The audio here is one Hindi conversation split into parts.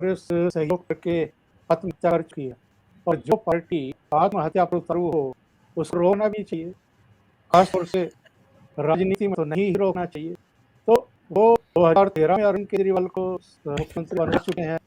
कांग्रेस सहयोग करके आत्महत्या कर चुकी है और जो पार्टी आत्महत्या पर उतरू हो, उसको रोकना भी चाहिए। खास तौर से राजनीति में तो नहीं ही रोकना चाहिए। तो वो 2013 में अरविंद केजरीवाल को मुख्यमंत्री बना चुके हैं।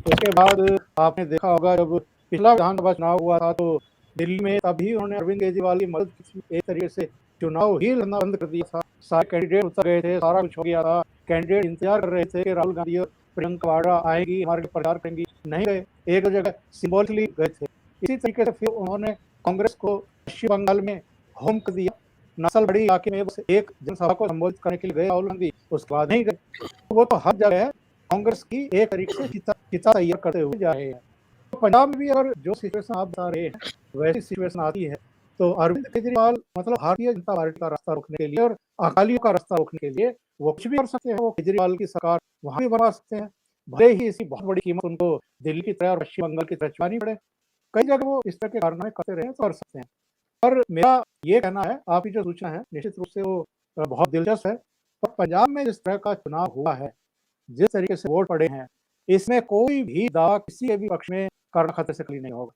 उसके बाद आपने देखा होगा जब पिछला विधानसभा चुनाव हुआ था तो दिल्ली में तभी उन्होंने अरविंद केजरीवाल की मदद की थी। एक तरीके से चुनाव ही लड़ना बंद कर दिया था। सारे कैंडिडेट उतर गए थे, सारा कुछ हो गया था। कैंडिडेट इंतजार कर रहे थे कि राहुल गांधी और प्रियंका वाड्रा आएंगी, हमारे लिए प्रचार करेंगी। नहीं गए, एक जगह सिंबॉलिकली गए थे। इसी तरीके से फिर उन्होंने कांग्रेस को पश्चिम बंगाल में होम कर दिया। नसलबड़ी इलाके में बस एक जनसभा को संबोधित करने के लिए गए राहुल गांधी, उसके बाद नहीं गए। वो तो हर जगह कांग्रेस की एक तरीके से चिता तैयार करते हुए जा रहे हैं। तो पंजाब में भी अगर जो सिचुएशन आप बता रहे हैं वैसी सिचुएशन आती है तो अरविंद केजरीवाल मतलब भारतीय जनता पार्टी का रास्ता रोकने के लिए और अकालियों का रास्ता रोकने के लिए वो कुछ भी कर सकते हैं। वो केजरीवाल की सरकार वहां भी बना सकते हैं, भले ही इसी बहुत बड़ी कीमत उनको दिल्ली की तरह और पश्चिम बंगाल की तरह चुकानी पड़े। कई जगह वो इस तरह के कारनामे करते रहे तो कर सकते हैं। पर मेरा ये कहना है, आपकी जो सूचना है निश्चित रूप से वो बहुत दिलचस्प है। पर पंजाब में जिस तरह का चुनाव हुआ है, जिस तरीके से वोट पड़े हैं, इसमें कोई भी दावा किसी के भी पक्ष में करना खतरे से खाली नहीं होगा।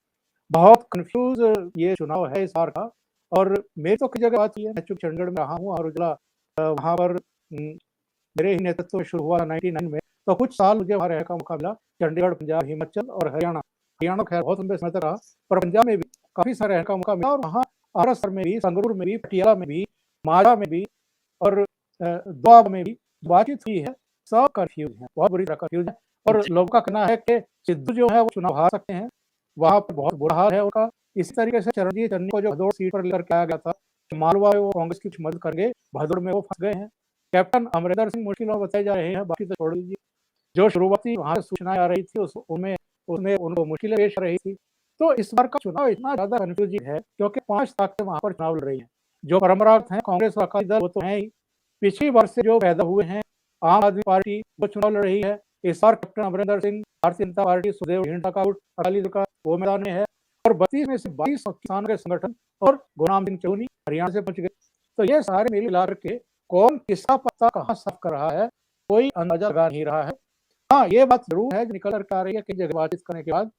बहुत कन्फ्यूज ये चुनाव है इस बार का। और मेरी तो कई जगह बात ये है, मैं चूंकि चंडीगढ़ में रहा हूँ और उजला वहाँ पर मेरे ही नेतृत्व में शुरू हुआ 99 में, तो कुछ साल मुझे वहाँ रहने का मौका मिला। चंडीगढ़, पंजाब, हिमाचल और हरियाणा। हरियाणा खैर बहुत लंबे समय तक रहा, पर पंजाब में भी काफी सारे रहने का मौका मिला और वहाँ अमृतसर में भी, संगरूर में भी, पटियाला में भी, माझा में भी और दोआब में भी बातचीत हुई है। सब कन्फ्यूज हैं, बहुत बुरी तरह कन्फ्यूज है। और लोगों का कहना है कि सिद्धू जो है वो चुनाव हार सकते हैं, वहाँ पर बहुत बुरा हाल है उनका। इसी तरीके से चरणजीत चन्नी को जो भदौड़ सीट पर लेकर के आया गया था, मालवा में वो कांग्रेस की कुछ मदद करेंगे, भदौड़ में वो फंस गए हैं। कैप्टन अमरिंदर सिंह मुश्किल में बताए जा रहे हैं, बाकी तो छोड़ दीजिए। जो शुरुआती वहाँ से सूचनाएं आ रही थी उसमें उसमें उनको मुश्किलें पेश आ रही थी। तो इस बार का चुनाव इतना ज्यादा कन्फ्यूजिंग है क्योंकि 5 ताकतें वहाँ पर चुनाव लड़ रही हैं। जो परंपरागत हैं कांग्रेस और अकाली दल वो तो हैं ही, पिछली बार से जो पैदा हुए हैं आम आदमी पार्टी वो चुनाव लड़ रही है। इस बार कैप्टन अमरिंदर सिंह भारतीय जनता पार्टी, सुखदेव ढींढसा का अकाली दल का वो मैदान में है और 32 में से 22 किसान के संगठन और गुलाम सिंह चौनी हरियाणा से पहुंच गए। तो ये सारे मिल मिला के कौन किसका पत्ता कहाँ साफ कर रहा है कोई अंदाजा लगा नहीं रहा है। हाँ, ये बात जरूर है जो निकल कर आ रही है कि जगह बातचीत करने के बाद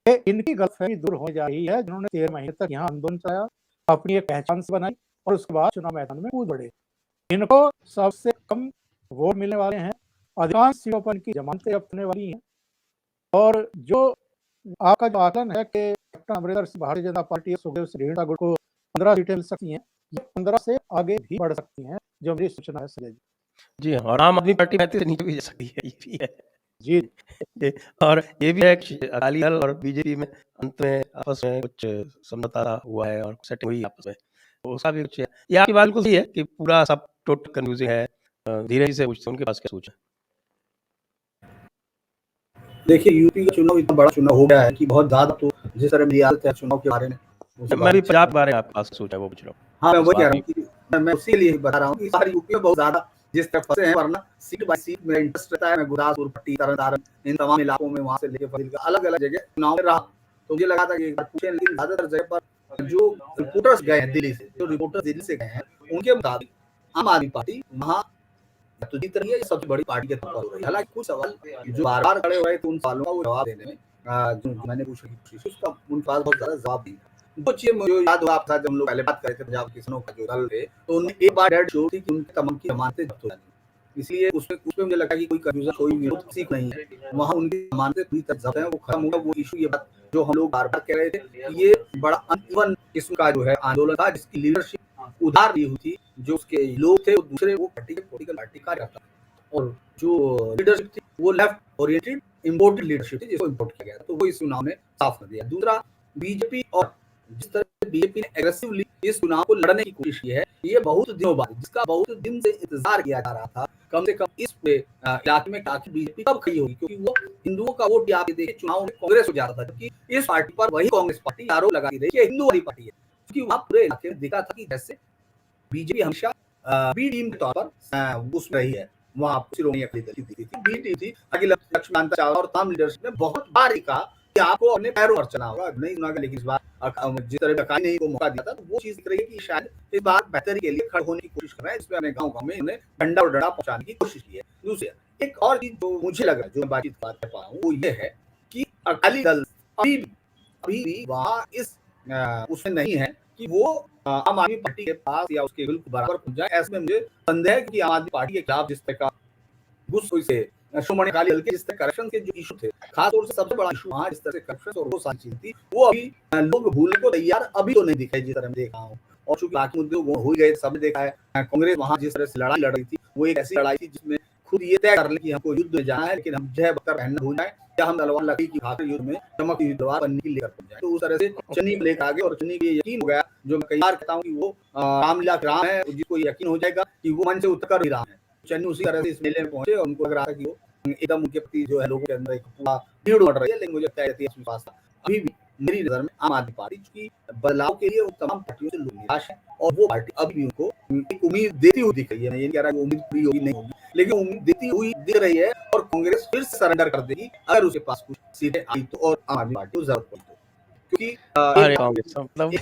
इनकी गलतफहमी दूर हो जा रही है, जिन्होंने 13 महीने तक यहाँ आंदोलन चलाया, अपनी एक पहचान से बनाई और उसके बाद चुनाव मैदान में कूद पड़े। इनको सबसे कम वोट मिलने वाले हैं, अधिकांश सीटों पर इनकी जमानतें जब्त होने वाली हैं। और जो आपका जो आकलन है कि कैप्टन अमरिंदर सिंह भारतीय जनता पार्टी और सुखदेव सिंह ढींढसा गुट को 15 सीटें मिल सकती हैं, ये 15 से आगे भी बढ़ सकती हैं, जो मेरी सूचना है संजय जी। जी हाँ, और आम आदमी पार्टी 35 से नीचे भी जा सकती है, ये भी है। जी और ये भी है कि अकाली दल और बीजेपी में अंत में आपस में कुछ समझौता हुआ है और सेटिंग हुई आपस में, तो उसका भी कुछ है। ये आपकी बात बिल्कुल सही है कि पूरा सब टोटल कंफ्यूजिंग है। धीरज से पूछते उनके पास क्या सोच है। देखिए यूपी का चुनाव इतना बड़ा चुनाव हो गया है कि बहुत ज्यादा तो जिस तरह मेरी आदत है चुनाव के बारे में मैं भी पंजाब के बारे में आपके पास सोच है वो पूछ रहा हूँ। हाँ, मैं वही कह रहा हूँ कि मैं उसी लिए बता रहा हूँ कि सारी यूपी में बहुत ज्यादा जिस तरह फंसे हैं, वरना सीट बाय सीट मेरा इंटरेस्ट रहता है। मैं गुरदासपुर, पट्टी, तरन इन तमाम इलाकों में वहां से लेके फजीलका अलग अलग जगह चुनाव में रहा, तो मुझे लगा था कि एक बार पूछें। लेकिन ज्यादातर जगह पर जो रिपोर्टर्स गए हैं दिल्ली से, जो रिपोर्टर्स दिल्ली से गए हैं, उनके मुताबिक आम आदमी पार्टी वहाँ तो जीत रही है, सबसे बड़ी पार्टी के तौर पर हो रही है। हालांकि कुछ सवाल जो बार बार खड़े हो रहे थे उन सवालों का वो जवाब देने में जो मैंने पूछने की कोशिश की उसका उनके पास बहुत ज्यादा जवाब नहीं था। दो चीजें मुझे याद हुआ आपका, जब हम लोग पहले बात कर रहे थे पंजाब किसानों का जो दल थे, तो उन्हें एक बार डेड शो थी कि उनके तमाम की जमानतें जब्त हो जानी, इसलिए उसमें मुझे लगा कि कोई कंफ्यूजन, कोई विरोध सीख नहीं है। वहाँ उनकी जमानतें पूरी तरह जब्त है, वो खत्म होगा वो इशू। ये बात जो हम लोग बार बार कह रहे थे कि ये बड़ा अनइवन किस्म का जो है आंदोलन था, जिसकी लीडरशिप उधार ली हुई थी। जो उसके लोग थे वो दूसरे वो पार्टी के पॉलिटिकल पार्टी कार्यकर्ता, और जो लीडरशिप थी वो लेफ्ट ओरिएंटेड इम्पोर्टेड लीडरशिप थी, जिसको इम्पोर्ट किया गया। तो वो इस चुनाव में साफ कर दिया। दूसरा, बीजेपी और जिस तरह बीजेपी ने एग्रेसिवली इस चुनाव को लड़ने की कोशिश की है, ये बहुत दिनों बाद, जिसका बहुत दिन से इंतजार किया जा रहा था, कम से कम इस इलाके में आखिर बीजेपी कब खड़ी होगी, क्योंकि वो हिंदुओं का वोट आप देखिए चुनाव में कांग्रेस हो जाता था, जबकि इस पार्टी पर वही कांग्रेस पार्टी आरोप लगा रही है हिंदू वाली पार्टी है, क्योंकि वहां पूरे इलाके में दिखा था कि जैसे बीजेपी हमेशा बी टीम के तौर पर उसमें रही है। वहां श्रोमणी अकाली दल की थी, बी टीम थी। लक्ष्मीकांत चावला और तमाम लीडर्स ने बहुत बार कहा कि आपको अपने पैरों पर चलना होगा, नहीं सुना गया। लेकिन इस बार जिस तरह अकाली ने को मौका दिया था, तो वो चीज दिख रही है कि शायद इस बार बेहतरी के लिए खड़े होने की कोशिश कर रहे हैं, इसमें अपने गाँव में उन्हें डंडा और डंडा पहुंचाने की कोशिश की है। दूसरे एक और चीज जो मुझे लग रहा है, जो मैं बात कर पा रहा हूँ, वो ये है कि अकाली दल अभी भी वहाँ इस उसमें नहीं है कि वो आम आदमी पार्टी के पास या उसके बिल्कुल बराबर पहुंच जाए। ऐसे में मुझे संदेह है कि आम आदमी पार्टी के खिलाफ जिस तरह का गुस्सा से श्रोमणी अकाली दल के जिस तरह करप्शन के जो इशू थे, खास तौर से सबसे बड़ा इशू वहाँ जिस तरह से करप्शन और वो सारी चीज थी, वो अभी लोग भूलने को तैयार अभी तो नहीं दिखाई, जिस तरह मैं देख रहा हूँ। और चूंकि बाकी मुद्दे वो हो गए, सबने देखा है कांग्रेस वहाँ जिस तरह से लड़ाई लड़ रही थी, वो एक ऐसी लड़ाई थी जिसमें खुद ये तय कर ले कि हमको युद्ध में जाना है, लेकिन हम जय बकर पहनना भूल जाए या हम तलवार लकड़ी की भाकर युद्ध में चमक तलवार बनने की लेकर पहुंच जाए। तो उस तरह से चन्नी को लेकर आगे, और चन्नी को ये यकीन हो गया, जो मैं कई बार कहता हूँ कि वो रामलीला राम है, जिसको यकीन हो जाएगा कि वो मन से उतरकर भी राम है। चन्नी उसी तरह से इस मेले में पहुंचे और उनको लग रहा था कि वो एकदम उनके प्रति जो है लोगों के अंदर एक पूरा भीड़ उमड़ रही है, लेकिन मुझे लगता है विश्वास था। अभी भी मेरी नजर में आम आदमी पार्टी की बदलाव के लिए वो तमाम पार्टियों से लोग निराश है, और वो पार्टी अभी भी उनको एक उम्मीद देती हुई दिख रही है। मैं ये नहीं कह रहा कि उम्मीद पूरी होगी नहीं होगी, लेकिन उम्मीद देती हुई दिख रही है, और कांग्रेस फिर से सरेंडर कर देगी अगर उसके पास कुछ सीटें आई तो, और आम आदमी पार्टी को जरूरत पड़ी तो। क्योंकि अरे कांग्रेस मतलब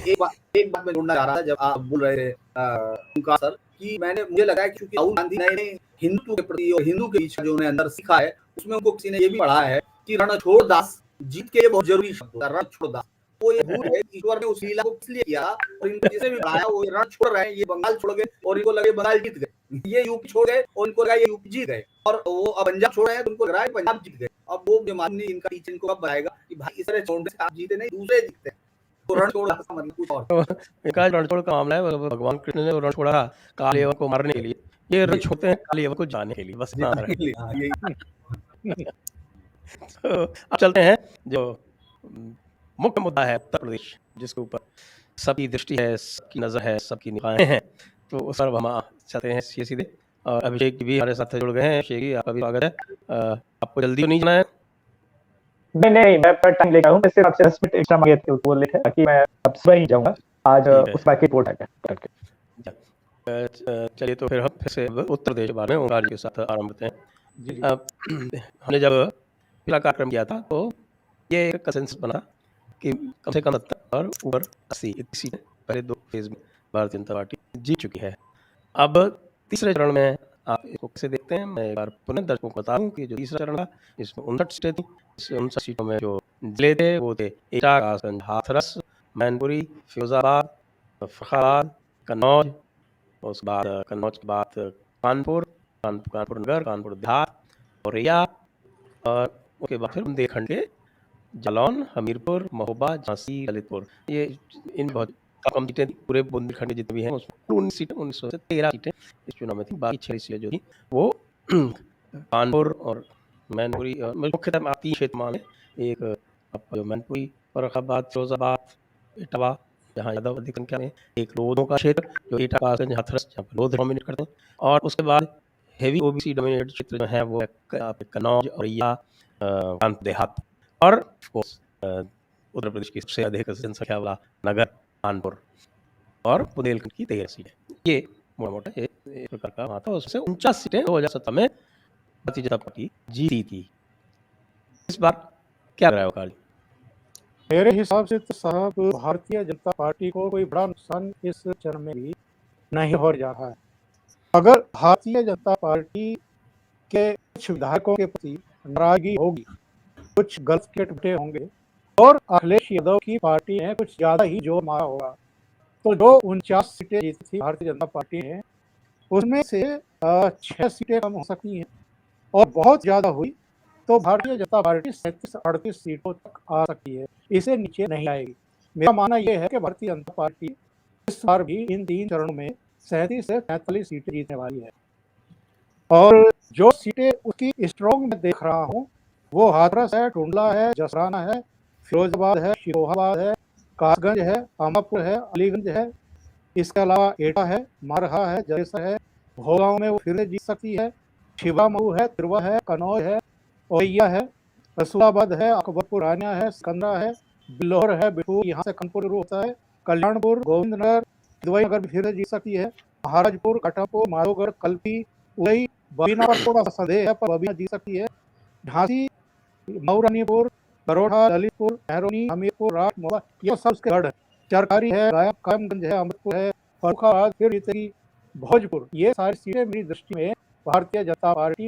एक बात मैं जोड़ना चाह रहा था, जब आप बोल रहे थे ओंकार सर, कि मुझे लगा है कि राहुल गांधी ने हिंदू के प्रति और हिंदू के बीच जो उन्हें अंदर सीखा है, उसमें उनको किसी ने ये भी पढ़ा है कि रणछोड़ दास जीत के लिए बहुत जरूरी शब्द होता है, रणछोड़ दास। वो ये भूल है ईश्वर ने उस लीला को किस लिए किया, और इनको जिसे भी पढ़ाया वो रण छोड़ रहे हैं, ये बंगाल छोड़ गए और इनको लगे बंगाल जीत गए, ये यूपी छोड़ गए और इनको लगा ये यूपी जीत गए, और वो अब पंजाब छोड़ रहे हैं तो उनको लगा पंजाब जीत गए। अब वो जो माननीय इनका टीचर इनको कब बताएगा कि भाई इस तरह छोड़ने से आप जीते नहीं, दूसरे जीतते हैं। तो रणछोड़ दास का मतलब कुछ और। इनका रणछोड़ का मामला है, भगवान कृष्ण ने रण छोड़ा काले यवन को मारने के लिए, ये रण छोड़ते हैं काले यवन को जाने के लिए, बस इतना अंतर है। हाँ, यही तो अब चलते हैं जो मुख्य मुद्दा है उत्तर प्रदेश, जिसके ऊपर सबकी दृष्टि है, सबकी नज़र है, सबकी निगाहें हैं, तो उस पर हम चलते हैं सीधे। और अभिषेक जी भी हमारे साथ जुड़ गए हैं। अभिषेक जी, आपका भी स्वागत है। आपको जल्दी तो नहीं जाना है? नहीं, मैं टाइम लेकर हूँ, सिर्फ आपसे 10 मिनट एक्स्ट्रा मांगे थे, वो लेट है, ताकि मैं अब सुबह ही जाऊंगा आज, उस बाकी रिपोर्ट आ गया। चलिए, तो फिर हम फिर से उत्तर प्रदेश के बारे में ओंकार जी के साथ आरंभ करते हैं। हमने जब पिछला कार्यक्रम किया था तो ये एक कंसेंसस बना कि कम से कम 70 और ऊपर 80 इतनी सीटें पहले 2 फेज में भारतीय जनता पार्टी जीत चुकी है। अब तीसरे चरण में आप इसको कैसे देखते हैं? मैं एक बार पुनः दर्शकों को बता दूं कि जो तीसरा चरण था, इसमें 59 सीटें थी। इस 59 सीटों में जो जिले थे वो थे एटा, कासगंज, हाथरस, मैनपुरी, फिरोजाबाद, फखराबाद, कन्नौज, उसके बाद कन्नौज के बाद कानपुर नगर, कानपुर देहात, औरैया, और उसके बाद फिर बुंदेलखंड के जालौन, हमीरपुर, महोबा, झांसी, ललितपुर। ये इन बहुत कम सीटें पूरे बुंदेलखंड के जितने भी हैं उसमें 19 सीटें, 19 से 13 सीटें इस चुनाव में थी। बाकी 6 सीटें जो थी वो कानपुर और मैनपुरी, और मुख्यतः आप 3 क्षेत्र में, एक जो मैनपुरी, फर्रुखाबाद, फिरोजाबाद, इटावा, जहाँ यादव अधिक संख्या में, एक लोधों का क्षेत्र जो एटा, कासगंज, हाथरस, जहाँ पर लोध डोमिनेट करते हैं, और उसके बाद हेवी ओबीसी डोमिनेटेड क्षेत्र जो है वो कन्नौज, औरैया, कानपुर देहात, और ऑफ कोर्स उत्तर प्रदेश की सबसे अधिक जनसंख्या वाला नगर कानपुर, और बुंदेलखंड की 13 सीटें। ये मोटा मोटा एक प्रकार का वहाँ था। उससे 49 सीटें 2017 में भारतीय जनता पार्टी जीती थी। इस बार क्या रहा है? मेरे हिसाब से तो साहब भारतीय जनता पार्टी को कोई बड़ा नुकसान इस चरण में भी नहीं हो जा रहा है। अगर भारतीय जनता पार्टी के कुछ विधायकों के प्रति नाराजगी होगी, कुछ गलत के टुकड़े होंगे, और अखिलेश यादव की पार्टी ने कुछ ज्यादा ही जोर मारा होगा, तो जो 49 सीटें जीती थी भारतीय जनता पार्टी ने, उसमें से 6 सीटें कम हो सकती हैं, और बहुत ज्यादा हुई तो भारतीय जनता पार्टी 37-38 सीटों तक आ सकती है, इसे नीचे नहीं आएगी। मेरा मानना यह है कि भारतीय जनता पार्टी इस बार भी इन 3 चरणों में 37 से 43 सीटें जीतने वाली है। और जो सीटें उसकी स्ट्रॉन्ग में देख रहा हूँ वो हाथरस है, टुंडला है, जसराना है, फिरोजाबाद है, शिरोहाबाद है, कासगंज है, अमापुर है, अलीगंज है, इसके अलावा एटा है, मारहा है, जलेसर है, भोगांव में वो फिर जीत सकती है, छिबरामऊ है, तिरवा है, कन्नौज है, औरैया है, रसूलाबाद है, अकबरपुर रानिया है, सिकंदरा है, बिल्लोर है, बिठूर, यहाँ से कानपुर शुरू होता है, कल्याणपुर, गोविंदनगर, दुबई नगर भी फिर जीत सकती है, महाराजपुर, घाटापुर, माधोगढ़, कल्पी, उदई, बबीना पर थोड़ा सा संदेह है पर बबीना जीत सकती है, झांसी, मऊरानीपुर, बरोड़ा, ललितपुर, महरौनी, हमीरपुर, राठ, मोबा, ये सब उसके गढ़ है, चरकारी है, कायमगंज है, अमृतपुर है, फर्रुखाबाद फिर जीतेगी, भोजपुर। ये सारी सीटें मेरी दृष्टि में भारतीय जनता पार्टी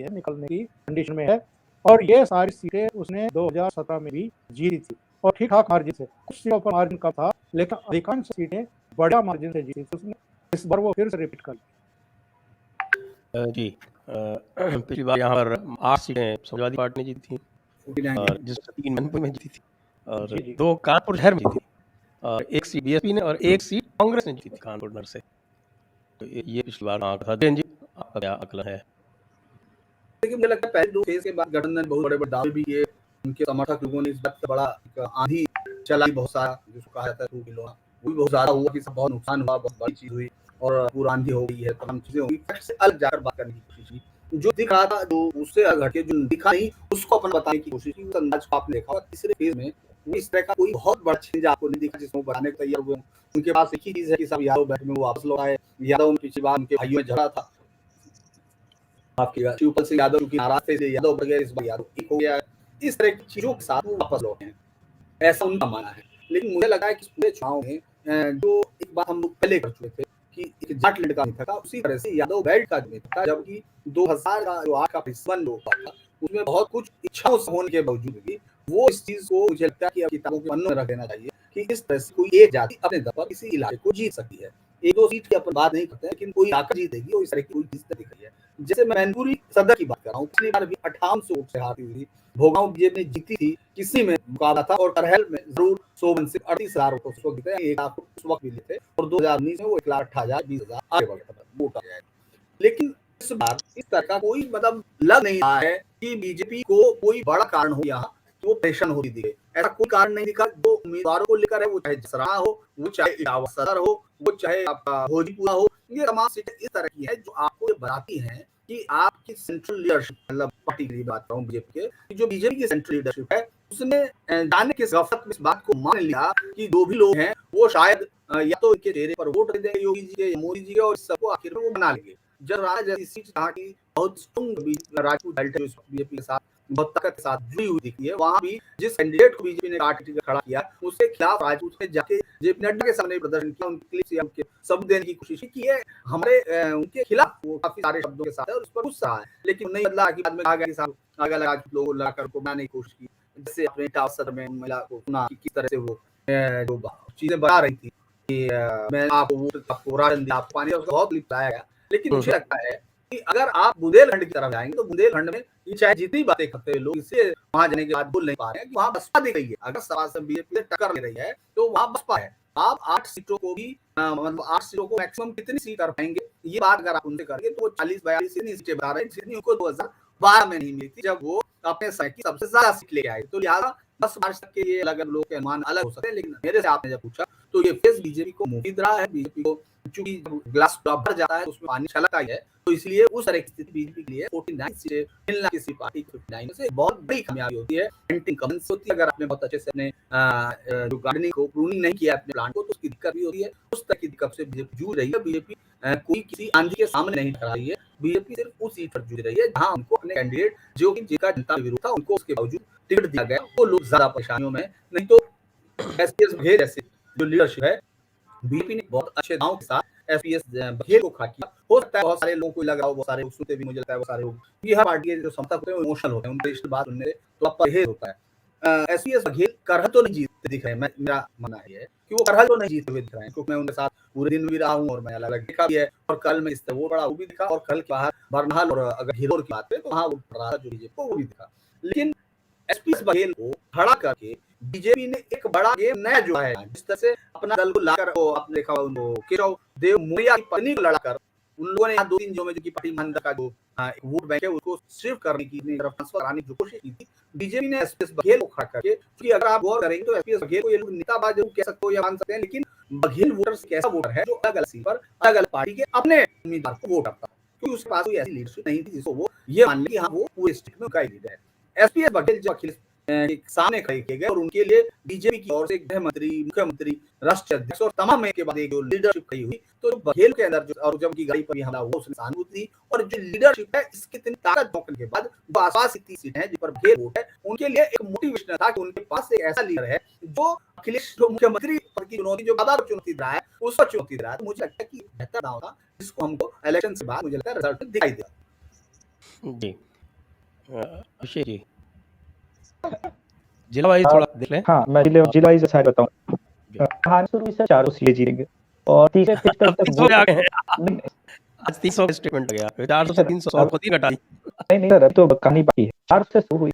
निकलने की कंडीशन में है और ये सारी सीटें उसने 2017 में भी जीती थी और ठीक-ठाक मार्जिन से। कुछ सीटों पर मार्जिन कम था, लेकिन अधिकांश सीटें बड़ा मार्जिन से जीती थी उसने। इस बार वो फिर से रिपीट कर जी पिछली बार यहाँ पर 8 सीटें समाजवादी पार्टी ने जीती थी 49 और जिसमें 3 मैनपुर में जीती थी और जी, जी। 2 कानपुर शहर में जीती थी और 1 सीट बीएसपी ने और 1 सीट कांग्रेस ने जीती थी कानपुर नगर से। तो ये पिछली बार आंकड़ा था। देन जी आपका क्या आकलन है? देखिए मुझे लगता है पहले 2 फेज के बाद गठबंधन बहुत बड़े-बड़े दावे भी किए, उनके समर्थक लोगों ने इस बात का बड़ा एक आंधी चलाई बहुत सारा, जिसको कहा जाता है टू व्हीलर, वो भी बहुत ज़्यादा हुआ कि सब बहुत नुकसान हुआ, बहुत बड़ी चीज़ हुई और पूरा आंधी हो गई है, तमाम चीज़ें हुई। फैक्ट से अलग जाकर बात करने की कोशिश की। जो दिख रहा था, जो उससे अलग हट के जो दिखा नहीं, उसको अपन बताने की कोशिश की। उस अंदाज को आपने देखा होगा तीसरे फेज में वो इस तरह का कोई बहुत बड़ा चेंज आपको नहीं दिखा जिसमें वो बढ़ाने को तैयार हुए हों। उनके पास एक ही चीज़ है कि सब यादव बैठ में वो वापस लौट आए। यादव में पिछली बार उनके भाइयों में झगड़ा था। आपके शिवपाल सिंह यादव की नाराज थे इसलिए यादव वगैरह इस बार यादव एक हो गया है। इस तरह की चीजों के साथ वो वापस लौटे हैं, ऐसा उनका मानना है। लेकिन मुझे लगा है कि इस पूरे चुनाव में जो एक बात हम लोग पहले कर चुके थे कि एक जाटलैंड का नेता था, उसी तरह से यादव बेल्ट का नेता था, जबकि 2000 का जो आठ का परिसवन जो हुआ था उसमें बहुत कुछ इच्छाओं से होने के बावजूद भी वो इस चीज को मुझे लगता है कि अब किताबों के पन्नों में रख देना चाहिए कि इस तरह से कोई एक जाति अपने दम पर किसी इलाके को जीत सकती है। 1-2 सीट की अपन बात नहीं करते हैं, लेकिन कोई आकर जीतेगी और इस तरह की कोई चीज दिख रही है। जैसे मैं मैनपुरी सदर की बात कर रहा हूँ, पिछली बार भी 5800 वोट से हारी हुई थी। भोगांव बीजेपी ने जीती थी, किसी में मुकाबला था और करहल में जरूर शोभन सिंह 38,000 वोटों से जीते, 1 लाख उस वक्त भी लिए थे और 2019 में वो 1,08,000 20,000 आगे बढ़ गया था, वोट आ गया। लेकिन इस बार इस तरह का कोई मतलब लग नहीं रहा है कि बीजेपी को कोई बड़ा कारण हो यहाँ कि वो परेशान होती दिखे। ऐसा कोई कारण नहीं दिखा। जो उम्मीदवारों को लेकर है, वो चाहे जसरा हो, वो चाहे इटावा सदर हो, वो चाहे आपका भोजपुरा हो, ये तमाम सीटें इस तरह की है जो आपको ये बताती हैं कि आपकी सेंट्रल लीडरशिप, मतलब पार्टी की बात कर रहा हूँ बीजेपी के, जो बीजेपी की सेंट्रल लीडरशिप है उसने जाने के गफलत में इस बात को मान लिया कि जो भी लोग हैं वो शायद या तो इनके चेहरे पर वोट दे देंगे योगी जी के या मोदी जी के और इस सबको आखिर में वो बना लेंगे। जब राज जैसी सीट जहाँ की बहुत स्ट्रॉन्ग राजपूत बेल्ट है बीजेपी के साथ बहुत ताकत के साथ जुड़ी हुई दिखी है, वहां भी जिस कैंडिडेट को बीजेपी ने टिकट खड़ा किया उसके खिलाफ राजपूत ने जाके जेपी नड्डा के सामने प्रदर्शन किया, उनके सब देने की कोशिश की है। हमारे उनके खिलाफ वो काफी सारे शब्दों के साथ है और उस पर गुस्सा है, लेकिन नहीं बदला कि बाद में कहा गया कि साहब आगे राजपूत लोगों लगाकर को बनाने की कोशिश की। जैसे अपने टावर में महिला को सुना कि किस तरह से वो जो चीजें बता रही थी कि मैं आपको राशन दिया, आपको पानी, उसका बहुत बताया गया। लेकिन मुझे लगता है कि अगर आप बुंदेलखंड की तरफ जाएंगे तो बुंदेलखंड में ये चाहे जितनी बातें करते हैं लोग, इससे वहां जाने के बाद बोल नहीं पा रहे हैं कि वहां बसपा दिख रही है। अगर सरासर बीजेपी से टक्कर ले रही है तो वहां बसपा है। आप 8 सीटों को भी मतलब 8 सीटों को मैक्सिमम कितनी सीट कर पाएंगे, ये बात अगर आप उनसे करेंगे तो वो 40-42 इतनी सीटें बता रहे हैं जितनी उनको 2012 में नहीं मिली थी जब वो अपने समय की सबसे ज्यादा सीट लेके आए। तो लिहाजा 10 मार्च तक के ये अलग अलग लोगों के अनुमान अलग हो सकते हैं, लेकिन मेरे से आपने जब पूछा तो ये फेस बीजेपी को मुफीद रहा है। बीजेपी को चूंकि ग्लास भर जाता है तो उसमें पानी छलकता ही है, तो इसलिए उस तरह की स्थिति बीजेपी के लिए 49 सीटें मिलना किसी पार्टी को 59 से बहुत बड़ी कामयाबी होती है। पेंटिंग कमेंस होती है, अगर आपने बहुत अच्छे से अपने जो गार्डनिंग को प्रूनिंग नहीं किया अपने प्लांट को तो उसकी दिक्कत भी होती है। उस तरह की दिक्कत से बीजेपी जूझ रही है। बीजेपी कोई किसी आंधी के सामने नहीं टकरा रही है, बीजेपी सिर्फ उस सीट पर जूझ रही है जहां उनको अपने कैंडिडेट जो कि जिनका जनता विरोध था उनको उसके बावजूद टिकट दिया गया, वो लोग ज्यादा परेशानियों में। नहीं तो एसपीएस बघेल जैसे जो लीडरशिप है, बीजेपी ने बहुत अच्छे दांव के साथ एसपीएस बघेल को खड़ा किया। हो सकता है बहुत सारे लोगों को लगा हो, बहुत सारे लोग सुनते भी, मुझे लगता है बहुत सारे लोग कि हर पार्टी के जो समर्थक होते हैं वो इमोशनल होते हैं, उनके इस बात सुनने तो आप परहेज होता है। एसपीएस बघेल करहल तो नहीं जीतते दिख रहे हैं। मेरा मानना है कि वो करहल तो नहीं जीतते हुए दिख रहे हैं, क्योंकि मैं उनके साथ पूरे दिन भी रहा हूँ और मैं अलग अलग देखा भी है। और कल में इस वो बड़ा वो भी दिखा और कल के बाहर बरनहाल और अगर हिरोर की बात करें तो वहाँ वो रहा जो बीजेपी को वो भी दिखा। लेकिन एसपीएस बघेल को खड़ा करके बीजेपी ने एक बड़ा गेम नया जो है, जिस तरह से अपना दल को लाकर वो आपने देखा उनको केशव देव मौर्य की पत्नी को लड़ाकर उन लोगों ने 2-3 जो में जो की पार्टी महानंदा का जो वोट बैंक है उसको शिफ्ट करने की तरफ ट्रांसफर कराने की जो कोशिश की थी, बीजेपी ने एसपीएस बघेल को खड़ा करके, क्योंकि अगर आप गौर करेंगे तो एसपीएस बघेल को ये लोग नेताबाज जरूर कह सकते हो या मान सकते हैं, लेकिन बघेल वोटर्स एक ऐसा वोटर है जो अलग अलग सीट पर अलग अलग पार्टी के अपने उम्मीदवार को वोट करता है, क्योंकि उसके पास कोई ऐसी लीडरशिप नहीं थी जिसको वो ये मान ले कि हाँ वो पूरे स्टेट में उनका लीडर है। एसपीएस बघेल जो अखिलेश सामने खड़े किए गए और उनके लिए बीजेपी की ओर से गृह मंत्री, मुख्यमंत्री, राष्ट्रीय अध्यक्ष और तमाम के बाद एक जो लीडरशिप खड़ी हुई, तो बघेल के अंदर जो और जब की गाड़ी पर भी हमला हुआ उसने सहानुभूति दी और जो लीडरशिप है इसकी इतनी ताकत झोंकने के बाद जो आसपास इतनी सीट है जिस पर बघेल वोट है, उनके लिए एक मोटिवेशन था कि उनके पास एक ऐसा लीडर है जो अखिलेश जो मुख्यमंत्री पद की चुनौती जो ज्यादा चुनौती रहा है उसको चुनौती रहा है, तो मुझे लगता है कि बेहतर ना होगा, इसको हमको इलेक्शन से बाद मुझे लगता है रिजल्ट दिखाई देगा। जी अभिषेक जी जिला वाइज थोड़ा देख लें। हाँ, मैं जिले वाइज शायद बताऊं। जी। कहानी शुरू हुई सर 400 सीटें जीतेंगे और तीसरे फिर तक अब 300 पे आ गए हैं। नहीं आज 300 का स्टेटमेंट लग गया, 400 से 300 100 को 3 घटा दी। नहीं सर, अभी तो कहानी बाकी है। 400 से शुरू हुई